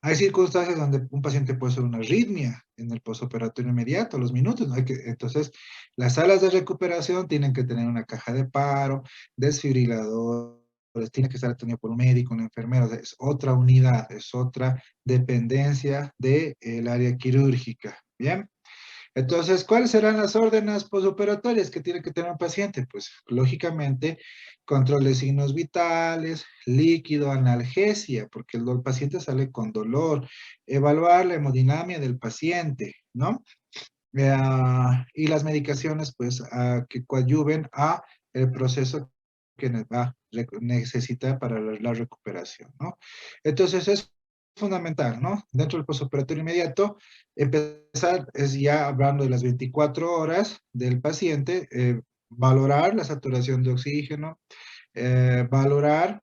Hay circunstancias donde un paciente puede ser una arritmia en el postoperatorio inmediato, los minutos, ¿no? Entonces, las salas de recuperación tienen que tener una caja de paro, desfibriladores, tiene que estar atendido por un médico, un enfermero, o sea, es otra unidad, es otra dependencia del área quirúrgica, ¿bien? Entonces, ¿cuáles serán las órdenes posoperatorias que tiene que tener un paciente? Pues, lógicamente, control de signos vitales, líquido, analgesia, porque el paciente sale con dolor, evaluar la hemodinamia del paciente, ¿no? Y las medicaciones, pues, que coadyuven a el proceso que va a necesitar para la recuperación, ¿no? Entonces, es fundamental, ¿no? Dentro del postoperatorio inmediato, empezar es ya hablando de las 24 horas del paciente, valorar la saturación de oxígeno, valorar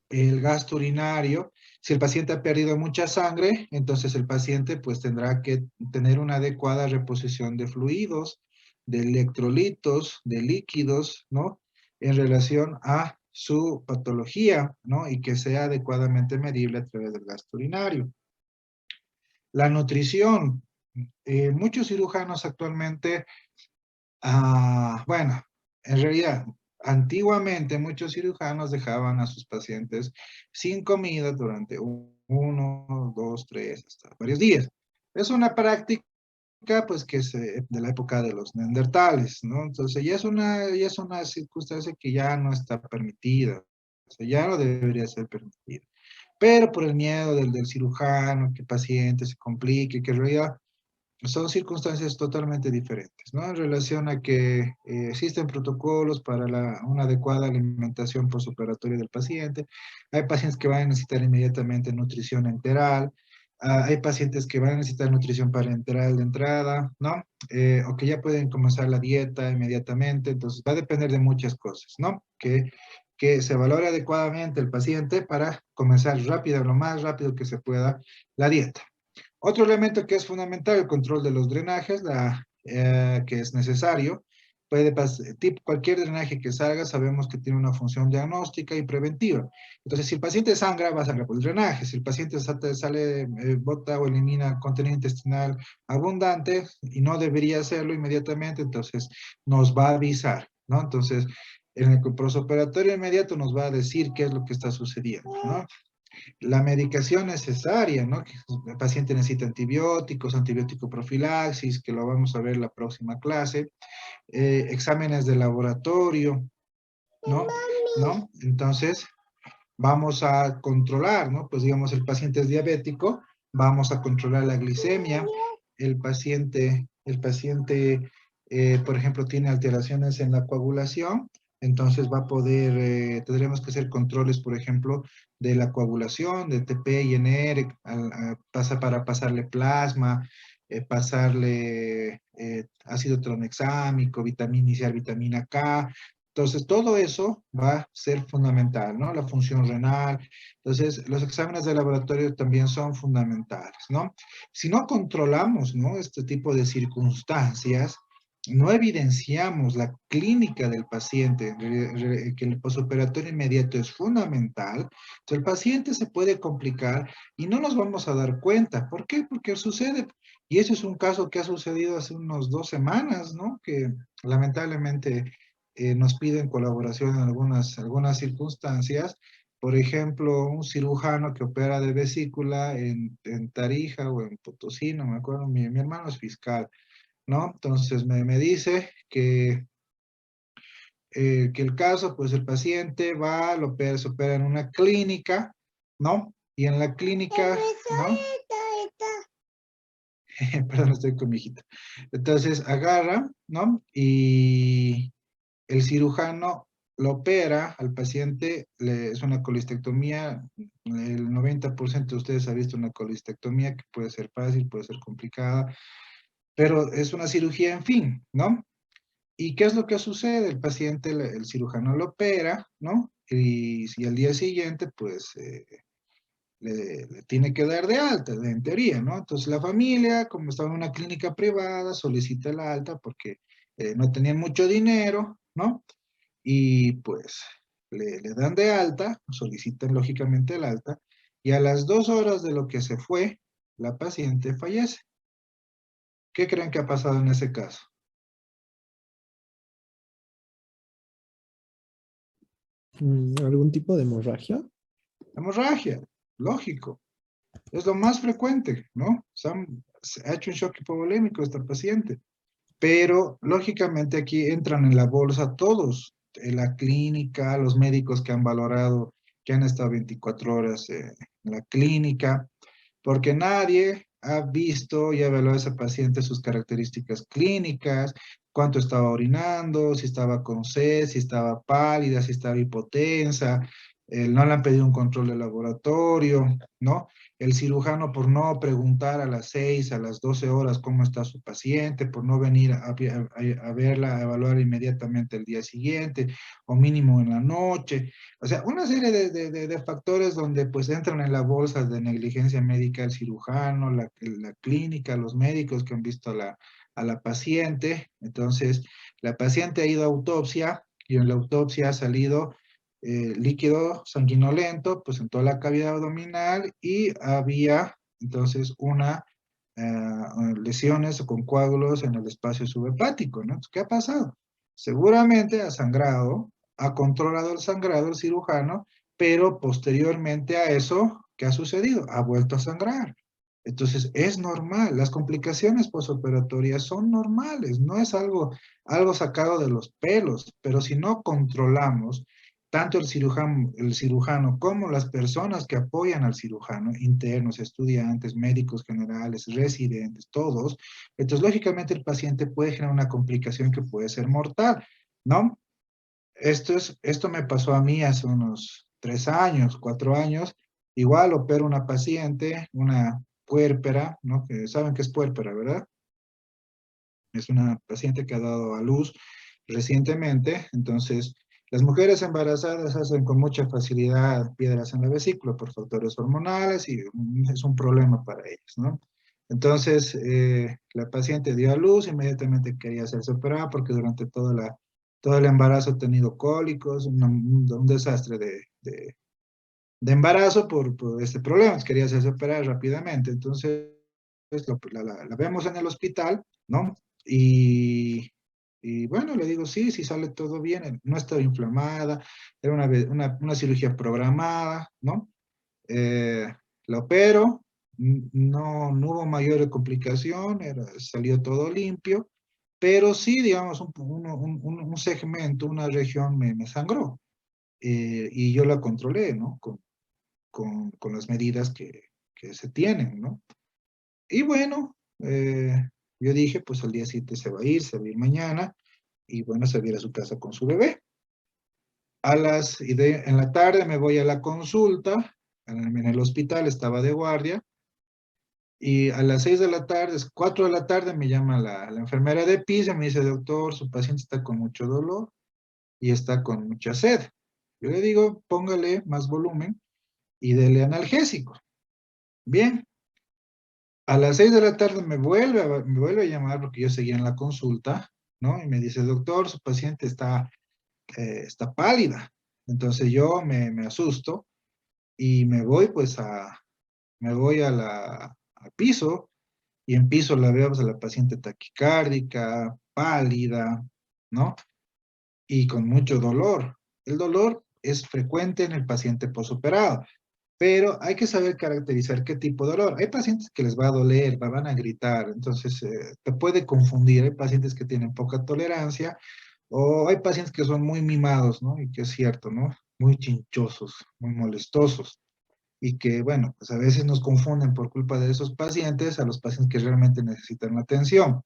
el gasto urinario. Si el paciente ha perdido mucha sangre, entonces el paciente pues tendrá que tener una adecuada reposición de fluidos, de electrolitos, de líquidos, ¿no? En relación a su patología, ¿no? Y que sea adecuadamente medible a través del gasto urinario. La nutrición. Muchos cirujanos actualmente, bueno, en realidad, antiguamente muchos cirujanos dejaban a sus pacientes sin comida durante 1, 2, 3, hasta varios días. Es una práctica, pues, que es de la época de los neandertales, ¿no? Entonces, ya es una circunstancia que ya no está permitida, o sea, ya no debería ser permitida. Pero por el miedo del cirujano, que el paciente se complique, que en realidad son circunstancias totalmente diferentes, ¿no? En relación a que existen protocolos para una adecuada alimentación postoperatoria del paciente. Hay pacientes que van a necesitar inmediatamente nutrición enteral. Hay pacientes que van a necesitar nutrición parenteral de entrada, ¿no? O que ya pueden comenzar la dieta inmediatamente. Entonces, va a depender de muchas cosas, ¿no? Que se valore adecuadamente el paciente para comenzar rápido, lo más rápido que se pueda, la dieta. Otro elemento que es fundamental, el control de los drenajes, que es necesario, cualquier drenaje que salga, sabemos que tiene una función diagnóstica y preventiva. Entonces, si el paciente sangra, va a sangrar por el drenaje. Si el paciente sale, bota o elimina contenido intestinal abundante y no debería hacerlo inmediatamente, entonces nos va a avisar, ¿no? Entonces, en el posoperatorio inmediato nos va a decir qué es lo que está sucediendo, ¿no? La medicación necesaria, ¿no? Que el paciente necesita antibióticos, antibiótico profilaxis, que lo vamos a ver en la próxima clase, exámenes de laboratorio, ¿no? ¿No? Entonces, vamos a controlar, ¿no? Pues digamos, el paciente es diabético, vamos a controlar la glicemia, por ejemplo, tiene alteraciones en la coagulación, entonces va a poder, tendremos que hacer controles, por ejemplo, de la coagulación, de TP y NR, para pasarle plasma, pasarle ácido tranexámico, iniciar vitamina K. Entonces, todo eso va a ser fundamental, ¿no? La función renal. Entonces, los exámenes de laboratorio también son fundamentales, ¿no? Si no controlamos, ¿no? Este tipo de circunstancias, no evidenciamos la clínica del paciente, que el posoperatorio inmediato es fundamental, entonces el paciente se puede complicar y no nos vamos a dar cuenta. ¿Por qué? Porque sucede, y eso es un caso que ha sucedido hace unos 2 semanas, ¿no? Que lamentablemente nos piden colaboración en algunas circunstancias. Por ejemplo, un cirujano que opera de vesícula en Tarija o en Potosí, no me acuerdo, mi hermano es fiscal, ¿no? Entonces me dice que el caso, pues el paciente va, se opera en una clínica, ¿no? Y en la clínica, ¿no? Perdón, estoy con mi hijita. Entonces agarra, ¿no? Y el cirujano lo opera al paciente, es una colistectomía, el 90% de ustedes han visto una colistectomía que puede ser fácil, puede ser complicada, pero es una cirugía, en fin, ¿no? ¿Y qué es lo que sucede? El paciente, el cirujano lo opera, ¿no? Y si al día siguiente, pues, le tiene que dar de alta, en teoría, ¿no? Entonces la familia, como estaba en una clínica privada, solicita el alta porque no tenían mucho dinero, ¿no? Y pues le dan de alta, solicitan lógicamente el alta, y a las 2 horas de lo que se fue, la paciente fallece. ¿Qué creen que ha pasado en ese caso? ¿Algún tipo de hemorragia? Hemorragia, lógico. Es lo más frecuente, ¿no? Se ha hecho un shock hipovolémico esta paciente. Pero lógicamente aquí entran en la bolsa todos, la clínica, los médicos que han valorado, que han estado 24 horas en la clínica, porque nadie ha visto y evaluado a esa paciente sus características clínicas, cuánto estaba orinando, si estaba con sed, si estaba pálida, si estaba hipotensa, no le han pedido un control de laboratorio, ¿no? El cirujano por no preguntar a las 6, a las 12 horas cómo está su paciente, por no venir a verla, a evaluar inmediatamente el día siguiente o mínimo en la noche. O sea, una serie de factores donde pues entran en la bolsa de negligencia médica el cirujano, la clínica, los médicos que han visto a la paciente. Entonces, la paciente ha ido a autopsia y en la autopsia ha salido líquido sanguinolento, pues en toda la cavidad abdominal y había entonces lesiones con coágulos en el espacio subhepático, ¿no? ¿Qué ha pasado? Seguramente ha sangrado, ha controlado el sangrado el cirujano, pero posteriormente a eso, ¿qué ha sucedido? Ha vuelto a sangrar. Entonces, es normal, las complicaciones posoperatorias son normales, no es algo sacado de los pelos, pero si no controlamos, tanto el cirujano como las personas que apoyan al cirujano, internos, estudiantes, médicos generales, residentes, todos, entonces lógicamente el paciente puede generar una complicación que puede ser mortal, ¿no? Esto me pasó a mí hace unos 3 años, 4 años. Igual opero una paciente, una puérpera, ¿no? Que saben que es puérpera, ¿verdad? Es una paciente que ha dado a luz recientemente. Entonces, las mujeres embarazadas hacen con mucha facilidad piedras en la vesícula por factores hormonales y es un problema para ellas, ¿no? Entonces, la paciente dio a luz, inmediatamente quería hacerse operar porque durante todo el embarazo ha tenido cólicos, un desastre de embarazo por este problema, quería hacerse operar rápidamente. Entonces, pues, la vemos en el hospital, ¿no? Y bueno, le digo, sí, sí sale todo bien, no estaba inflamada, era una cirugía programada, ¿no? Eh, la opero, no hubo mayor complicación, salió todo limpio, pero sí, digamos, un segmento, una región me sangró, y yo la controlé, ¿no? Con las medidas que se tienen, ¿no? Y bueno, yo dije, pues al día siguiente se va a ir mañana, y bueno, se va a ir a su casa con su bebé. En la tarde me voy a la consulta, en el hospital estaba de guardia, y a las 6 de la tarde, 4 de la tarde, me llama la enfermera de piso y me dice, doctor, su paciente está con mucho dolor y está con mucha sed. Yo le digo, póngale más volumen y dele analgésico. Bien, a las 6 de la tarde me vuelve a llamar porque yo seguía en la consulta, ¿no? Y me dice, doctor, su paciente está pálida. Entonces yo me asusto y me voy al piso, y en piso la veo pues, a la paciente taquicárdica, pálida, ¿no? Y con mucho dolor. El dolor es frecuente en el paciente posoperado, pero hay que saber caracterizar qué tipo de dolor. Hay pacientes que les va a doler, van a gritar, entonces te puede confundir. Hay pacientes que tienen poca tolerancia, o hay pacientes que son muy mimados, ¿no? Y que es cierto, ¿no? Muy chinchosos, muy molestosos. Y que, bueno, pues a veces nos confunden por culpa de esos pacientes a los pacientes que realmente necesitan la atención.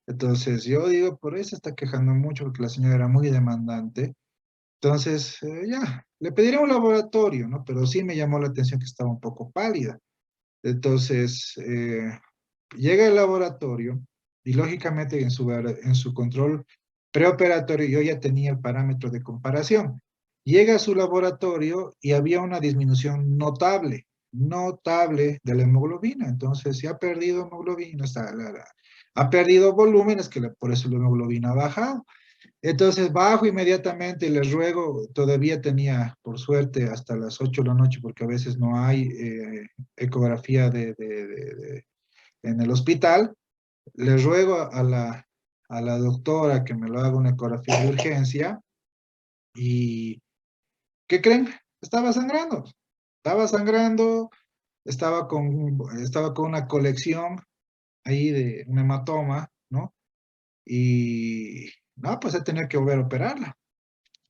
Entonces, yo digo, por eso está quejando mucho, porque la señora era muy demandante. Entonces, ya, le pediría un laboratorio, ¿no? Pero sí me llamó la atención que estaba un poco pálida. Entonces, llega el laboratorio y lógicamente en su control preoperatorio yo ya tenía el parámetro de comparación. Llega a su laboratorio y había una disminución notable de la hemoglobina. Entonces, si ha perdido hemoglobina, ha perdido volumen, es que por eso la hemoglobina ha bajado. Entonces bajo inmediatamente, les ruego, todavía tenía, por suerte, hasta las 8 de la noche, porque a veces no hay ecografía en el hospital. Les ruego a la doctora que me lo haga una ecografía de urgencia. ¿Y qué creen? Estaba sangrando. Estaba sangrando, estaba con una colección ahí de un hematoma, ¿no? Y no, pues he tenido que volver a operarla.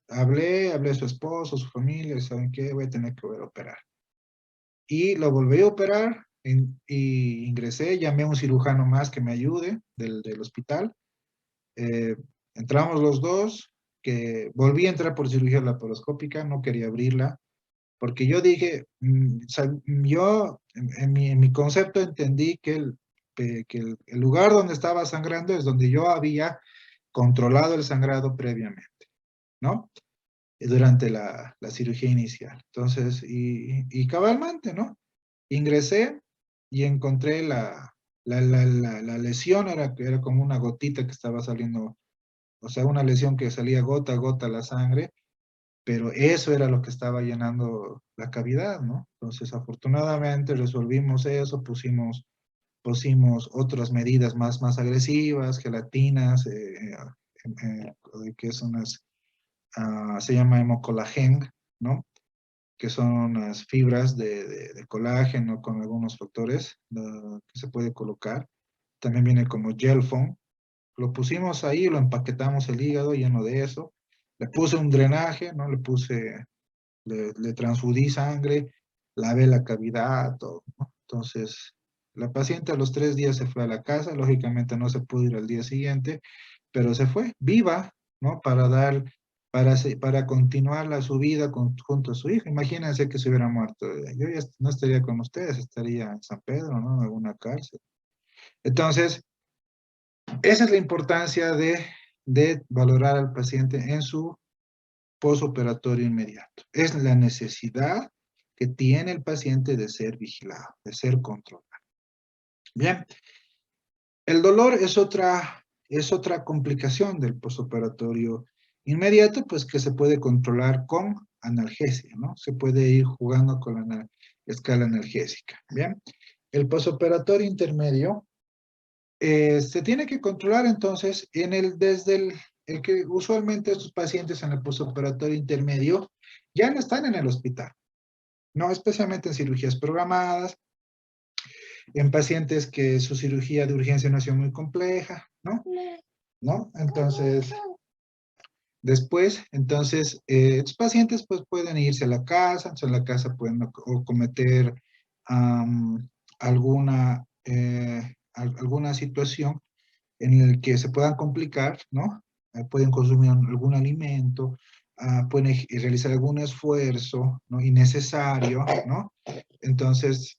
Hablé a su esposo, su familia, ¿saben qué? Voy a tener que volver a operar. Y lo volví a operar, y ingresé, llamé a un cirujano más que me ayude del hospital. Eh, Entramos los dos, que volví a entrar por cirugía laparoscópica, no quería abrirla, porque yo dije, yo en mi concepto entendí que el lugar donde estaba sangrando es donde yo había controlado el sangrado previamente, ¿no? Durante la cirugía inicial. Entonces, y cabalmente, ¿no? Ingresé y encontré la lesión, era como una gotita que estaba saliendo, o sea, una lesión que salía gota a gota la sangre, pero eso era lo que estaba llenando la cavidad, ¿no? Entonces, afortunadamente resolvimos eso, pusimos otras medidas más agresivas, gelatinas, que son se llama hemocolagen, ¿no? Que son unas fibras de colágeno con algunos factores que se puede colocar. También viene como gel foam. Lo pusimos ahí, lo empaquetamos el hígado lleno de eso. Le puse un drenaje, ¿no? Le transfundí sangre, lavé la cavidad, todo, ¿no? Entonces, la paciente a los 3 días se fue a la casa, lógicamente no se pudo ir al día siguiente, pero se fue viva, ¿no? Para continuar su vida junto a su hija. Imagínense que se hubiera muerto. Yo ya no estaría con ustedes, estaría en San Pedro, ¿no? En alguna cárcel. Entonces, esa es la importancia de valorar al paciente en su posoperatorio inmediato. Es la necesidad que tiene el paciente de ser vigilado, de ser controlado. Bien, el dolor es otra complicación del postoperatorio inmediato, pues que se puede controlar con analgesia, ¿no? Se puede ir jugando con la escala analgésica, ¿bien? El postoperatorio intermedio se tiene que controlar entonces desde el que usualmente estos pacientes en el postoperatorio intermedio ya no están en el hospital, ¿no? Especialmente en cirugías programadas, en pacientes que su cirugía de urgencia no ha sido muy compleja, ¿no? ¿No? Entonces, después, entonces, estos pacientes pues pueden irse a la casa, entonces en la casa pueden o cometer alguna, alguna situación en el que se puedan complicar, ¿no? Pueden consumir algún alimento, pueden realizar algún esfuerzo, ¿no? Innecesario, ¿no? Entonces,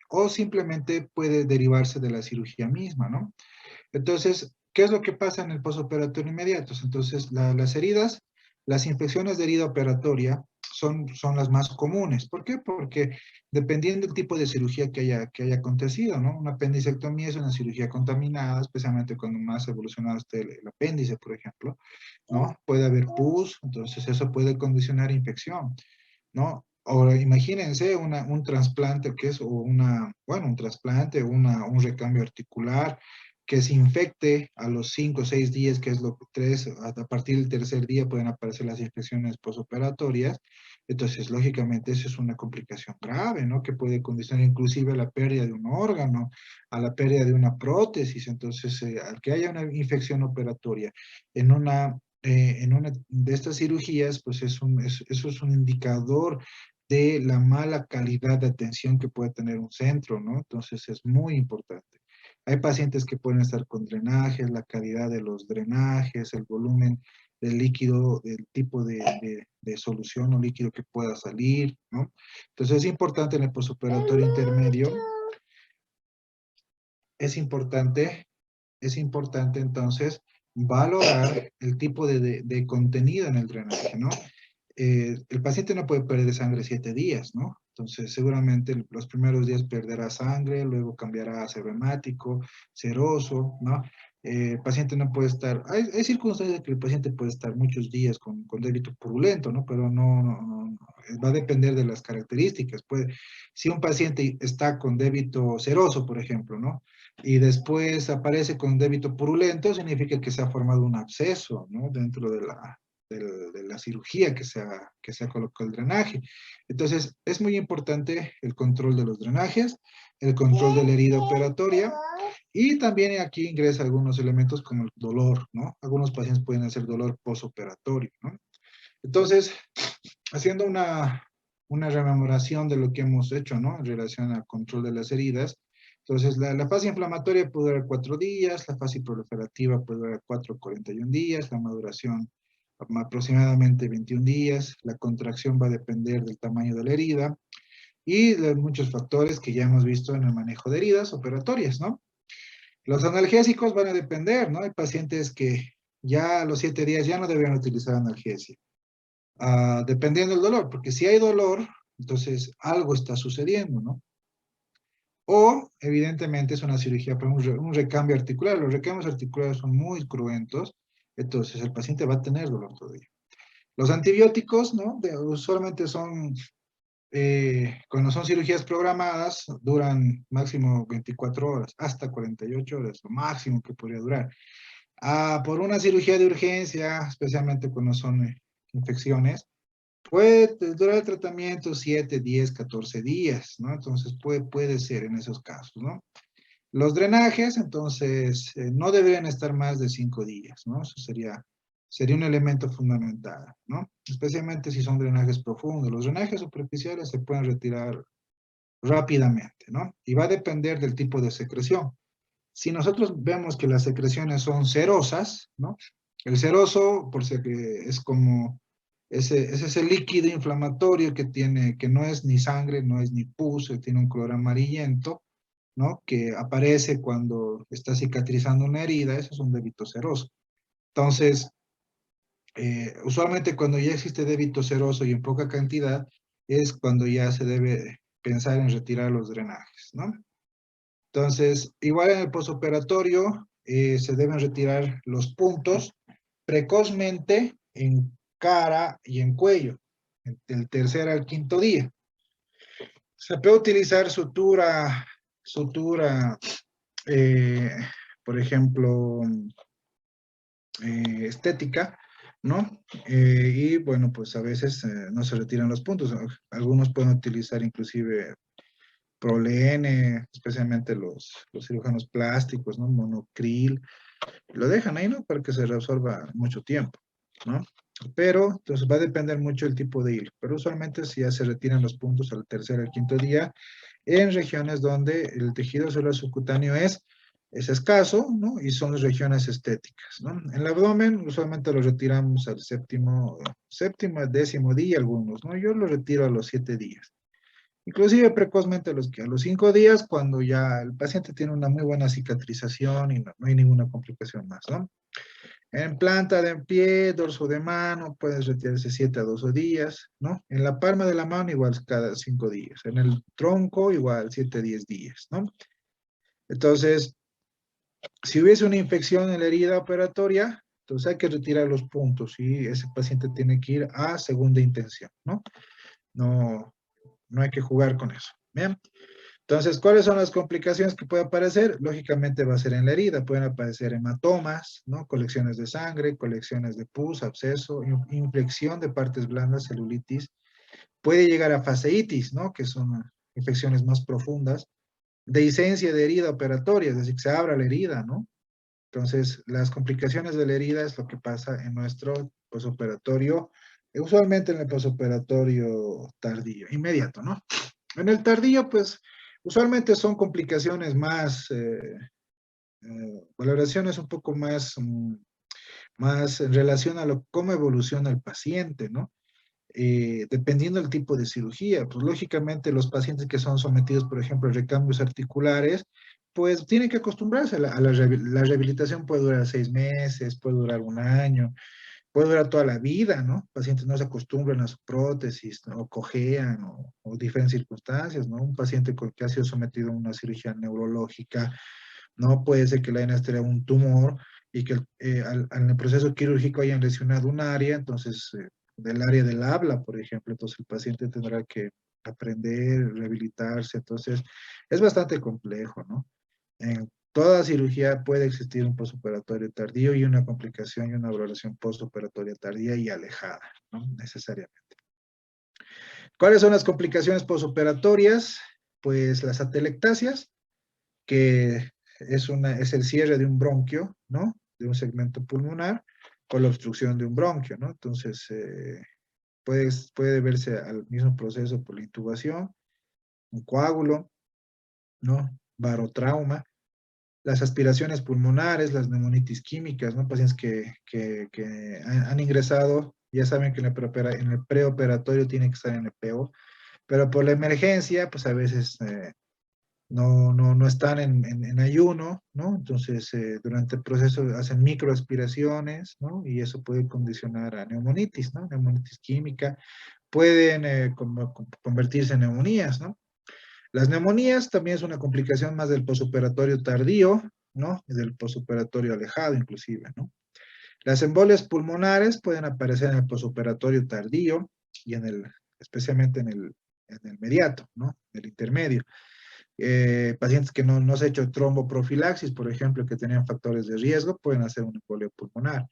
o simplemente puede derivarse de la cirugía misma, ¿no? Entonces, ¿qué es lo que pasa en el postoperatorio inmediato? Entonces, las heridas, las infecciones de herida operatoria son las más comunes. ¿Por qué? Porque dependiendo del tipo de cirugía que haya acontecido, ¿no? Una apendicectomía es una cirugía contaminada, especialmente cuando más evolucionado esté el apéndice, por ejemplo, ¿no? Puede haber pus, entonces eso puede condicionar infección, ¿no? Ahora, imagínense un trasplante que es, o bueno, un trasplante, un recambio articular que se infecte a los 5 o 6 días, que es lo que a partir del tercer día pueden aparecer las infecciones posoperatorias. Entonces, lógicamente, eso es una complicación grave, ¿no? Que puede condicionar inclusive la pérdida de un órgano, a la pérdida de una prótesis. Entonces, al que haya una infección operatoria en una de estas cirugías, pues eso es un indicador de la mala calidad de atención que puede tener un centro, ¿no? Entonces es muy importante. Hay pacientes que pueden estar con drenajes, la calidad de los drenajes, el volumen del líquido, el tipo de solución o líquido que pueda salir, ¿no? Entonces es importante en el postoperatorio intermedio, es importante es importante entonces valorar el tipo de contenido en el drenaje, ¿no? El paciente no puede perder sangre 7 días, ¿no? Entonces, seguramente los primeros días perderá sangre, luego cambiará a serohemático, seroso, ¿no? El paciente no puede estar, hay circunstancias que el paciente puede estar muchos días con débito purulento, ¿no? Pero no, va a depender de las características. Si un paciente está con débito seroso, por ejemplo, ¿no? Y después aparece con débito purulento, significa que se ha formado un absceso, ¿no? Dentro de la cirugía que se ha colocado el drenaje. Entonces, es muy importante el control de los drenajes, el control de la herida operatoria, y también aquí ingresa algunos elementos como el dolor, ¿no? Algunos pacientes pueden hacer dolor posoperatorio, ¿no? Entonces, haciendo una rememoración de lo que hemos hecho, ¿no? En relación al control de las heridas. Entonces, la fase inflamatoria puede durar 4 días, la fase proliferativa puede durar 4 a 41 días, la maduración aproximadamente 21 días, la contracción va a depender del tamaño de la herida y de muchos factores que ya hemos visto en el manejo de heridas operatorias, ¿no? Los analgésicos van a depender, ¿no? Hay pacientes que ya a los 7 días ya no deberían utilizar analgesia, dependiendo del dolor, porque si hay dolor, entonces algo está sucediendo, ¿no? O, evidentemente, es una cirugía para un recambio articular. Los recambios articulares son muy cruentos, entonces el paciente va a tener dolor todavía. Los antibióticos, ¿no? Usualmente cuando son cirugías programadas, duran máximo 24 horas, hasta 48 horas, lo máximo que podría durar. Por una cirugía de urgencia, especialmente cuando son infecciones, puede durar el tratamiento 7, 10, 14 días, ¿no? Entonces puede ser en esos casos, ¿no? Los drenajes, entonces, no deberían estar más de 5 días, ¿no? Eso sería un elemento fundamental, ¿no? Especialmente si son drenajes profundos. Los drenajes superficiales se pueden retirar rápidamente, ¿no? Y va a depender del tipo de secreción. Si nosotros vemos que las secreciones son cerosas, ¿no? El ceroso, por si que es como es ese líquido inflamatorio que no es ni sangre, no es ni pus, tiene un color amarillento, ¿no? Que aparece cuando está cicatrizando una herida, eso es un débito seroso. Entonces, usualmente cuando ya existe débito seroso y en poca cantidad, es cuando ya se debe pensar en retirar los drenajes, ¿no? Entonces, igual en el posoperatorio se deben retirar los puntos precozmente en cara y en cuello, del tercer al quinto día. Se puede utilizar sutura, eh, por ejemplo, estética, ¿no? Y bueno, pues a veces no se retiran los puntos. Algunos pueden utilizar inclusive Prolene, especialmente los cirujanos plásticos, ¿no? Monocril, lo dejan ahí, ¿no? Para que se reabsorba mucho tiempo, ¿no? Pero, entonces va a depender mucho del tipo de hilo. Pero usualmente si ya se retiran los puntos al tercer al quinto día, en regiones donde el tejido celular subcutáneo es escaso, ¿no? Y son regiones estéticas, ¿no? En el abdomen usualmente lo retiramos al séptimo, décimo día algunos, ¿no? Yo lo retiro a los 7 días. Inclusive precozmente a los 5 días, cuando ya el paciente tiene una muy buena cicatrización y no hay ninguna complicación más, ¿no? En planta de pie, dorso de mano, puedes retirarse 7 a 12 días, ¿no? En la palma de la mano, igual cada 5 días. En el tronco, igual 7 a 10 días, ¿no? Entonces, si hubiese una infección en la herida operatoria, entonces hay que retirar los puntos y ese paciente tiene que ir a segunda intención, ¿no? No, no hay que jugar con eso, ¿bien? Entonces, ¿cuáles son las complicaciones que puede aparecer? Lógicamente va a ser en la herida, pueden aparecer hematomas, ¿no? Colecciones de sangre, colecciones de pus, absceso, infección de partes blandas, celulitis. Puede llegar a fasciitis, ¿no? Que son infecciones más profundas. Dehiscencia de herida operatoria, es decir, que se abra la herida, ¿no? Entonces, las complicaciones de la herida es lo que pasa en nuestro posoperatorio, usualmente en el posoperatorio tardío, inmediato, ¿no? En el tardío, pues, usualmente son complicaciones más, valoraciones un poco más en relación a cómo evoluciona el paciente, ¿no? Dependiendo del tipo de cirugía, pues lógicamente los pacientes que son sometidos, por ejemplo, a recambios articulares, pues tienen que acostumbrarse la rehabilitación puede durar 6 meses, puede durar un año, puede durar toda la vida, ¿no? Pacientes no se acostumbran a su prótesis, ¿no? O cojean, o diferentes circunstancias, ¿no? Un paciente que ha sido sometido a una cirugía neurológica, ¿no? Puede ser que le hayan extraído un tumor y que en el proceso quirúrgico hayan lesionado un área, entonces, del área del habla, por ejemplo, entonces el paciente tendrá que aprender, rehabilitarse, entonces es bastante complejo, ¿no? En toda cirugía puede existir un postoperatorio tardío y una complicación y una valoración postoperatoria tardía y alejada, ¿no? Necesariamente. ¿Cuáles son las complicaciones postoperatorias? Pues las atelectasias, que es el cierre de un bronquio, ¿no? De un segmento pulmonar con la obstrucción de un bronquio, ¿no? Entonces, puede verse al mismo proceso por la intubación, un coágulo, ¿no? Barotrauma, las aspiraciones pulmonares, las neumonitis químicas, ¿no? Pacientes que han ingresado, ya saben que en el preoperatorio tiene que estar en el PO, pero por la emergencia, pues a veces no están en ayuno, ¿no? Entonces, durante el proceso hacen microaspiraciones, ¿no? Y eso puede condicionar a neumonitis, ¿no? Neumonitis química, pueden convertirse en neumonías, ¿no? Las neumonías también es una complicación más del posoperatorio tardío, ¿no? Y del posoperatorio alejado, inclusive, ¿no? Las embolias pulmonares pueden aparecer en el posoperatorio tardío y especialmente en el mediato, ¿no? En el intermedio. Pacientes que no se ha hecho tromboprofilaxis, por ejemplo, que tenían factores de riesgo, pueden hacer una embolia pulmonar.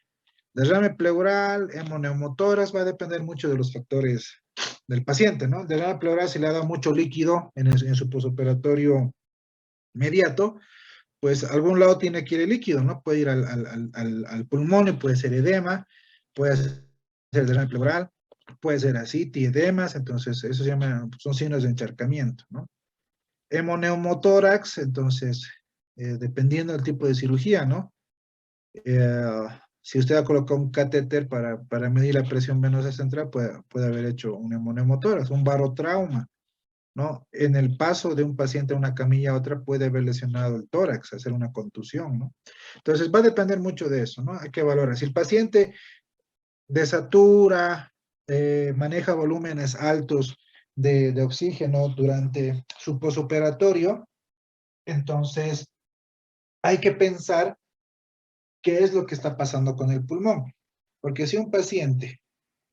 Derrame pleural, hemoneumotoras, va a depender mucho de los factores del paciente, ¿no? El derrame pleural, si le ha dado mucho líquido en su posoperatorio inmediato, pues a algún lado tiene que ir el líquido, ¿no? Puede ir al pulmón y puede ser edema, puede ser derrame pleural, puede ser ascitis, edemas, entonces eso se llama, son signos de encharcamiento, ¿no? Hemoneumotórax, entonces, dependiendo del tipo de cirugía, ¿no? Si usted ha colocado un catéter para medir la presión venosa central, puede haber hecho un hemoneumotórax, un barotrauma, ¿no? En el paso de un paciente de una camilla a otra puede haber lesionado el tórax, hacer una contusión, ¿no? Entonces va a depender mucho de eso, ¿no? Hay que valorar. Si el paciente desatura, maneja volúmenes altos de oxígeno durante su posoperatorio, Entonces, hay que pensar qué es lo que está pasando con el pulmón. Porque si un paciente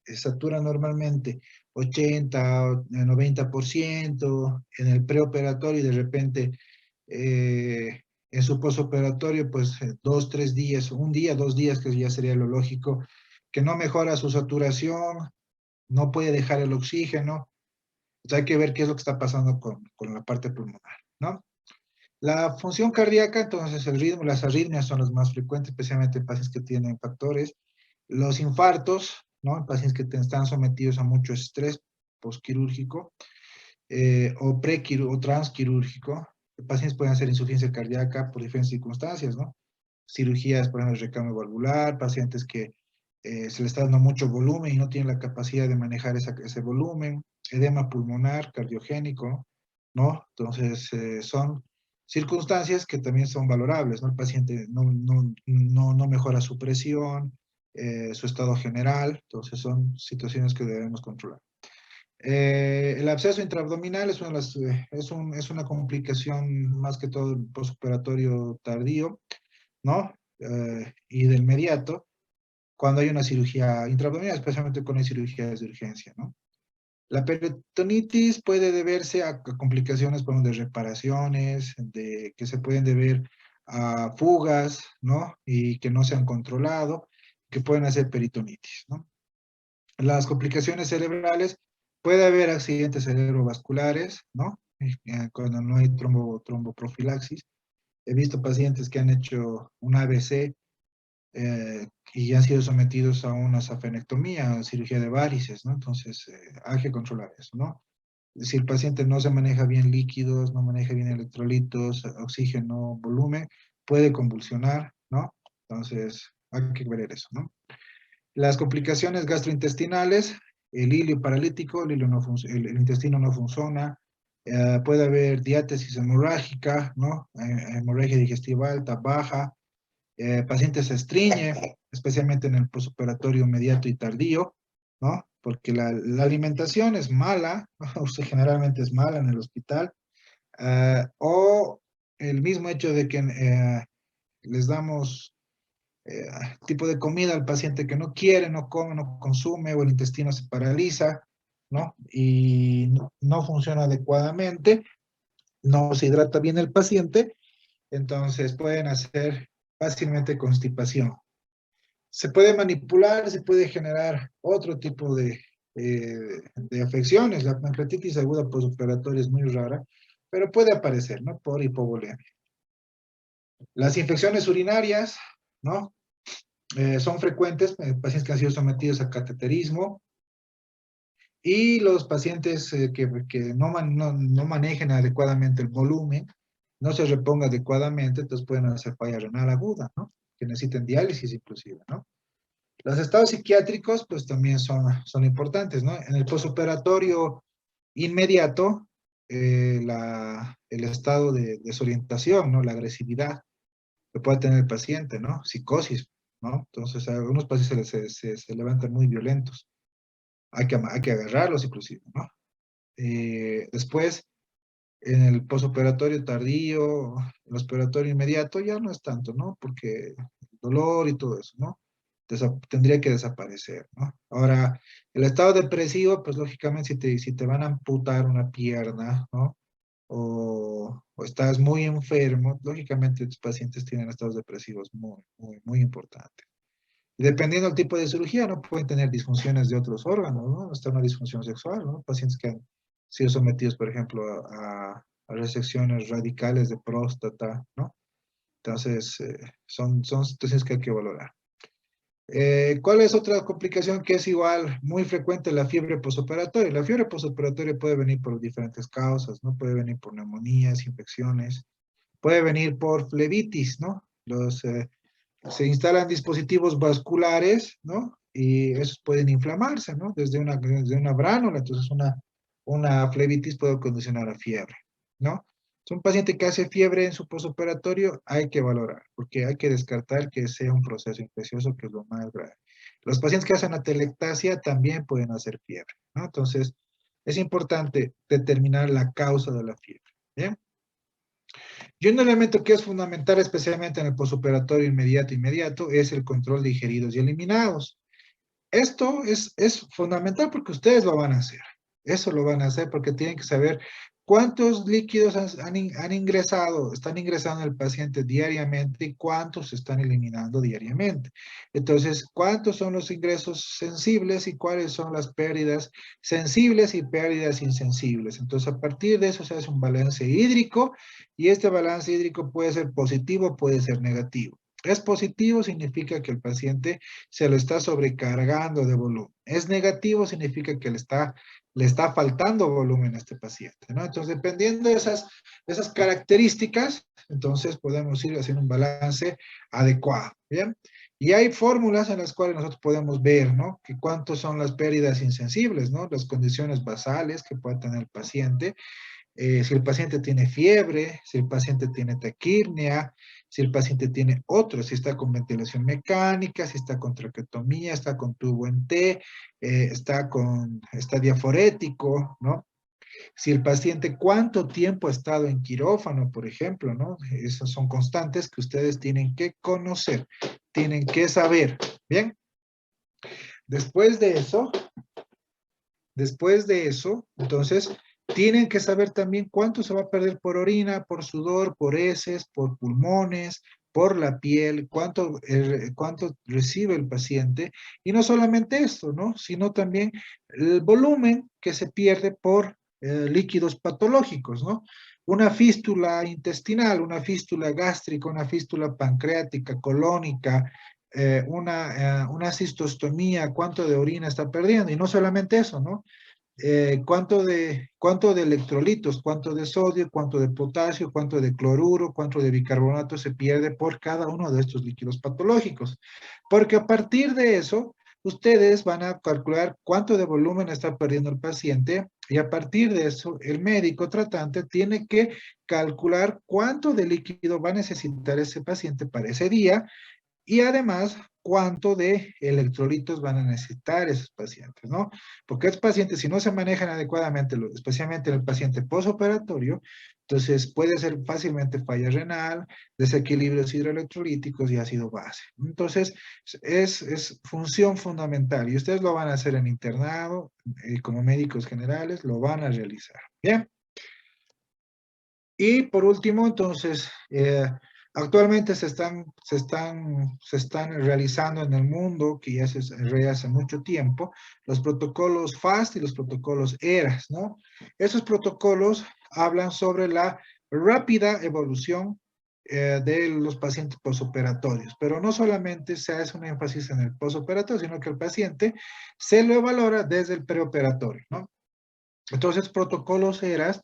satura normalmente 80 o 90% en el preoperatorio y de repente en su postoperatorio, pues 2, 3 días, un día, 2 días, que ya sería lo lógico, que no mejora su saturación, no puede dejar el oxígeno. Entonces hay que ver qué es lo que está pasando con la parte pulmonar, ¿no? La función cardíaca, entonces el ritmo, las arritmias son las más frecuentes, especialmente en pacientes que tienen factores. Los infartos, ¿no? En pacientes que están sometidos a mucho estrés postquirúrgico o transquirúrgico. Pacientes pueden hacer insuficiencia cardíaca por diferentes circunstancias, ¿no? Cirugías, por ejemplo, de recambio valvular, pacientes que se les está dando mucho volumen y no tienen la capacidad de manejar ese volumen, edema pulmonar, cardiogénico, ¿no? Entonces, son circunstancias que también son valorables, ¿no? El paciente no mejora su presión, su estado general, entonces son situaciones que debemos controlar. El absceso intraabdominal es es una complicación más que todo postoperatorio tardío, ¿no? Y del mediato, cuando hay una cirugía intraabdominal, especialmente con cirugías de urgencia, ¿no? La peritonitis puede deberse a complicaciones como de reparaciones, que se pueden deber a fugas, ¿no? Y que no se han controlado, que pueden hacer peritonitis, ¿no? Las complicaciones cerebrales, puede haber accidentes cerebrovasculares, ¿no? Cuando no hay tromboprofilaxis. He visto pacientes que han hecho un ABC y han sido sometidos a una safenectomía, cirugía de varices, ¿no? Entonces, hay que controlar eso, ¿no? Si el paciente no se maneja bien líquidos, no maneja bien electrolitos, oxígeno, volumen, puede convulsionar, ¿no? Entonces, hay que ver eso, ¿no? Las complicaciones gastrointestinales, el hilio paralítico, el intestino no funciona, puede haber diátesis hemorrágica, ¿no? Hemorragia digestiva alta, baja, paciente se estreñe, especialmente en el postoperatorio inmediato y tardío, ¿no? Porque la alimentación es mala, o sea, generalmente es mala en el hospital, o el mismo hecho de que les damos tipo de comida al paciente que no quiere, no come, no consume, o el intestino se paraliza, ¿no? Y no funciona adecuadamente, no se hidrata bien el paciente, entonces pueden hacer fácilmente constipación. Se puede manipular, se puede generar otro tipo de afecciones. La pancreatitis aguda postoperatoria es muy rara, pero puede aparecer, ¿no? Por hipovolemia. Las infecciones urinarias, ¿no? Son frecuentes en pacientes que han sido sometidos a cateterismo y los pacientes que no manejen adecuadamente el volumen, no se reponga adecuadamente, entonces pueden hacer falla renal aguda, ¿no? Que necesiten diálisis inclusive, ¿no? Los estados psiquiátricos, pues también son importantes, ¿no? En el postoperatorio inmediato, el estado de desorientación, ¿no? La agresividad que puede tener el paciente, ¿no? Psicosis, ¿no? Entonces, a algunos pacientes se levantan muy violentos. Hay que agarrarlos inclusive, ¿no? Después, en el postoperatorio tardío, el operatorio inmediato, ya no es tanto, ¿no? Porque el dolor y todo eso, ¿no? Tendría que desaparecer, ¿no? Ahora, el estado depresivo, pues lógicamente si te van a amputar una pierna, ¿no? O estás muy enfermo, lógicamente tus pacientes tienen estados depresivos muy importantes. Y dependiendo del tipo de cirugía, ¿no? Pueden tener disfunciones de otros órganos, ¿no? Hasta una disfunción sexual, ¿no? Pacientes que han sido sometidos, por ejemplo, a resecciones radicales de próstata, ¿no? Entonces, son situaciones que hay que valorar. ¿Cuál es otra complicación que es igual, muy frecuente? La fiebre postoperatoria. La fiebre postoperatoria puede venir por diferentes causas, ¿no? Puede venir por neumonías, infecciones, puede venir por flebitis, ¿no? Se instalan dispositivos vasculares, ¿no? Y esos pueden inflamarse, ¿no? Desde una bránula, entonces una flebitis puede condicionar a fiebre, ¿no? Es un paciente que hace fiebre en su postoperatorio, hay que valorar, porque hay que descartar que sea un proceso infeccioso, que es lo más grave. Los pacientes que hacen atelectasia también pueden hacer fiebre, ¿no? Entonces, es importante determinar la causa de la fiebre, ¿bien? Y un elemento que es fundamental, especialmente en el postoperatorio inmediato, es el control de ingeridos y eliminados. Esto es fundamental porque ustedes lo van a hacer. Eso lo van a hacer porque tienen que saber cuántos líquidos han ingresado, están ingresando el paciente diariamente y cuántos se están eliminando diariamente. Entonces, cuántos son los ingresos sensibles y cuáles son las pérdidas sensibles y pérdidas insensibles. Entonces, a partir de eso se hace un balance hídrico y este balance hídrico puede ser positivo, puede ser negativo. Es positivo, significa que el paciente se lo está sobrecargando de volumen. Es negativo, significa que le está faltando volumen a este paciente, ¿no? Entonces, dependiendo de esas características, entonces podemos ir haciendo un balance adecuado, ¿bien? Y hay fórmulas en las cuales nosotros podemos ver, ¿no? Que cuántos son las pérdidas insensibles, ¿no? Las condiciones basales que puede tener el paciente, si el paciente tiene fiebre, si el paciente tiene taquirnia, si el paciente tiene otro, si está con ventilación mecánica, si está con traqueotomía, está con tubo en T, está diaforético, ¿no? Si el paciente, cuánto tiempo ha estado en quirófano, por ejemplo, ¿no? Esas son constantes que ustedes tienen que conocer, tienen que saber, ¿bien? Después de eso, entonces, tienen que saber también cuánto se va a perder por orina, por sudor, por heces, por pulmones, por la piel, cuánto recibe el paciente. Y no solamente esto, ¿no? Sino también el volumen que se pierde por líquidos patológicos, ¿no? Una fístula intestinal, una fístula gástrica, una fístula pancreática, colónica, una cistostomía, cuánto de orina está perdiendo. Y no solamente eso, ¿no? Cuánto de electrolitos, cuánto de sodio, cuánto de potasio, cuánto de cloruro, cuánto de bicarbonato se pierde por cada uno de estos líquidos patológicos. Porque a partir de eso, ustedes van a calcular cuánto de volumen está perdiendo el paciente y a partir de eso, el médico tratante tiene que calcular cuánto de líquido va a necesitar ese paciente para ese día y además cuánto de electrolitos van a necesitar esos pacientes, ¿no? Porque esos pacientes, si no se manejan adecuadamente, especialmente en el paciente postoperatorio, entonces puede ser fácilmente falla renal, desequilibrios hidroelectrolíticos y ácido base. Entonces, es función fundamental y ustedes lo van a hacer en internado, como médicos generales, lo van a realizar. Bien. Y por último, entonces, actualmente se están realizando en el mundo, que ya se realiza hace mucho tiempo, los protocolos FAST y los protocolos ERAS, ¿no? Esos protocolos hablan sobre la rápida evolución de los pacientes posoperatorios, pero no solamente se hace un énfasis en el posoperatorio, sino que el paciente se lo valora desde el preoperatorio, ¿no? Entonces, protocolos ERAS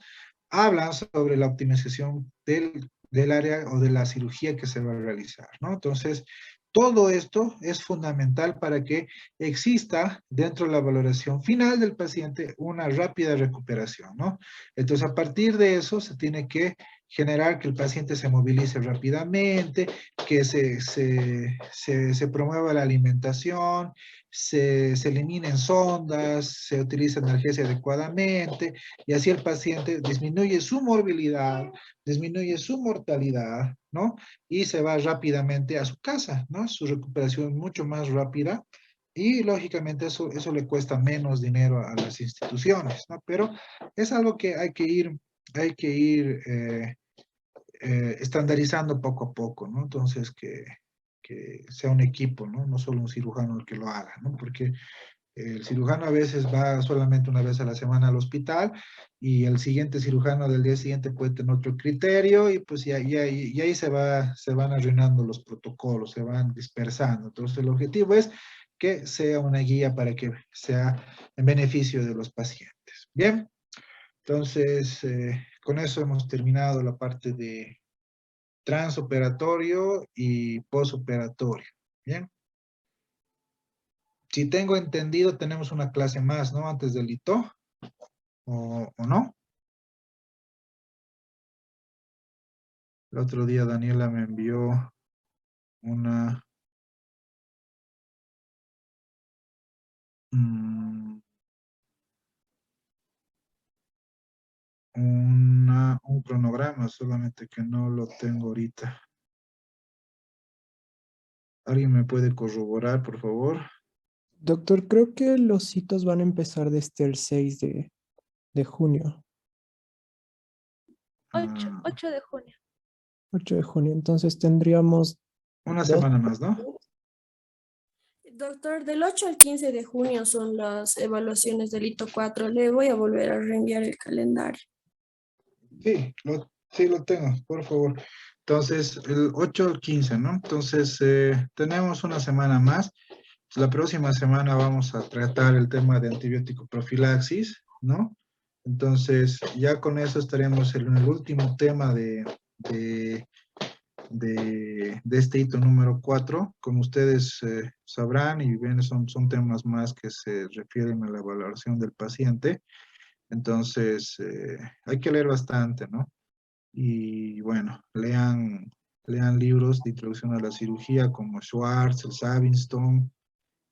hablan sobre la optimización del área o de la cirugía que se va a realizar, ¿no? Entonces, todo esto es fundamental para que exista dentro de la valoración final del paciente una rápida recuperación, ¿no? Entonces, a partir de eso, se tiene que generar que el paciente se movilice rápidamente, que se promueva la alimentación, se eliminen sondas, se utiliza analgesia adecuadamente, y así el paciente disminuye su morbilidad, disminuye su mortalidad, ¿no? Y se va rápidamente a su casa, ¿no? Su recuperación mucho más rápida y lógicamente eso le cuesta menos dinero a las instituciones, ¿no? Pero es algo que hay que ir estandarizando poco a poco, ¿no? Entonces que sea un equipo, ¿no? No solo un cirujano el que lo haga, ¿no? Porque el cirujano a veces va solamente una vez a la semana al hospital y el siguiente cirujano del día siguiente puede tener otro criterio y pues y ahí se van arruinando los protocolos, se van dispersando. Entonces el objetivo es que sea una guía para que sea en beneficio de los pacientes. Bien, entonces con eso hemos terminado la parte de transoperatorio y posoperatorio. Bien. Si tengo entendido, tenemos una clase más, ¿no? Antes del ITO, o no. El otro día Daniela me envió una, mm, un cronograma, solamente que no lo tengo ahorita. ¿Alguien me puede corroborar, por favor? Doctor, creo que los citos van a empezar desde el 6 de junio, 8, Ah, 8 de junio. 8 de junio. Entonces tendríamos una dos. semana más, ¿no? Doctor, del 8 al 15 de junio son las evaluaciones del hito 4. Le voy a volver a reenviar el calendario. Sí, lo tengo, por favor. Entonces, el 8 al 15, ¿no? Entonces, tenemos una semana más. La próxima semana vamos a tratar el tema de antibiótico profilaxis, ¿no? Entonces, ya con eso estaremos en el último tema de este hito número 4. Como ustedes sabrán y ven, son temas más que se refieren a la valoración del paciente. Entonces, hay que leer bastante, ¿no? Y bueno, lean libros de introducción a la cirugía como Schwartz, el Sabinstone,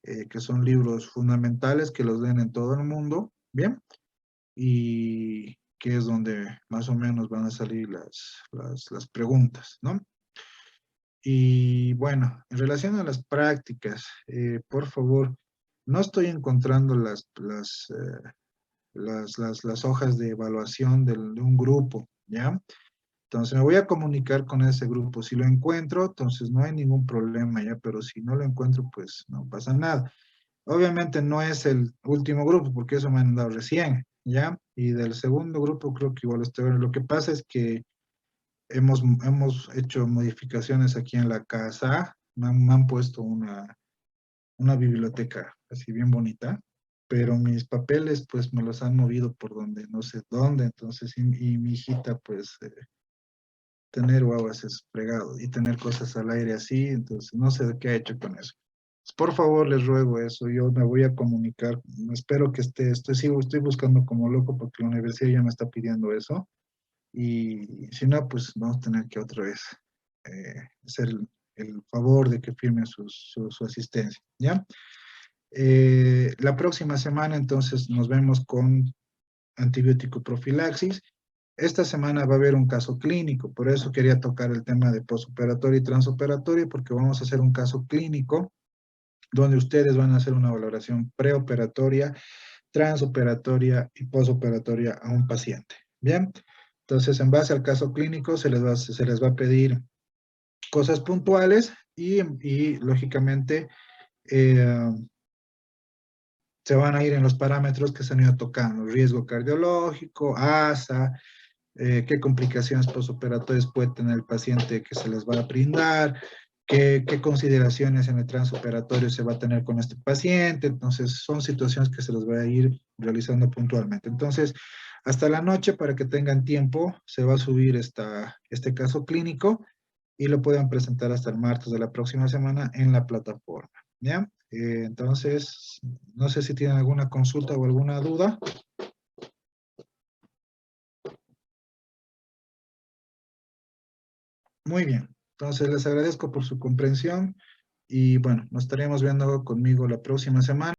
que son libros fundamentales que los leen en todo el mundo, ¿bien? Y que es donde más o menos van a salir las preguntas, ¿no? Y bueno, en relación a las prácticas, por favor, no estoy encontrando las hojas de evaluación de un grupo, ¿ya? Entonces me voy a comunicar con ese grupo. Si lo encuentro, entonces no hay ningún problema, ¿ya? Pero si no lo encuentro, pues no pasa nada. Obviamente no es el último grupo, porque eso me han dado recién, ¿ya? Y del segundo grupo creo que igual estoy. Lo que pasa es que hemos hecho modificaciones aquí en la casa. Me han puesto una biblioteca así bien bonita, pero mis papeles pues me los han movido por donde no sé dónde, entonces, y mi hijita pues tener guaguas es fregado y tener cosas al aire así, entonces no sé de qué ha hecho con eso. Por favor, les ruego eso, yo me voy a comunicar, espero que estoy buscando como loco porque la universidad ya me está pidiendo eso, y si no, pues vamos a tener que otra vez hacer el favor de que firmen su asistencia, ¿ya? La próxima semana entonces nos vemos con antibiótico profilaxis. Esta semana va a haber un caso clínico, por eso quería tocar el tema de postoperatorio y transoperatorio, porque vamos a hacer un caso clínico donde ustedes van a hacer una valoración preoperatoria, transoperatoria y postoperatoria a un paciente. Bien, entonces en base al caso clínico se les va a pedir cosas puntuales y lógicamente eh, se van a ir en los parámetros que se han ido tocando, riesgo cardiológico, ASA, qué complicaciones postoperatorias puede tener el paciente que se les va a brindar, qué consideraciones en el transoperatorio se va a tener con este paciente. Entonces, son situaciones que se les va a ir realizando puntualmente. Entonces, hasta la noche, para que tengan tiempo, se va a subir este caso clínico y lo puedan presentar hasta el martes de la próxima semana en la plataforma. ¿Ya? Entonces, no sé si tienen alguna consulta o alguna duda. Muy bien. Entonces, les agradezco por su comprensión y bueno, nos estaremos viendo conmigo la próxima semana.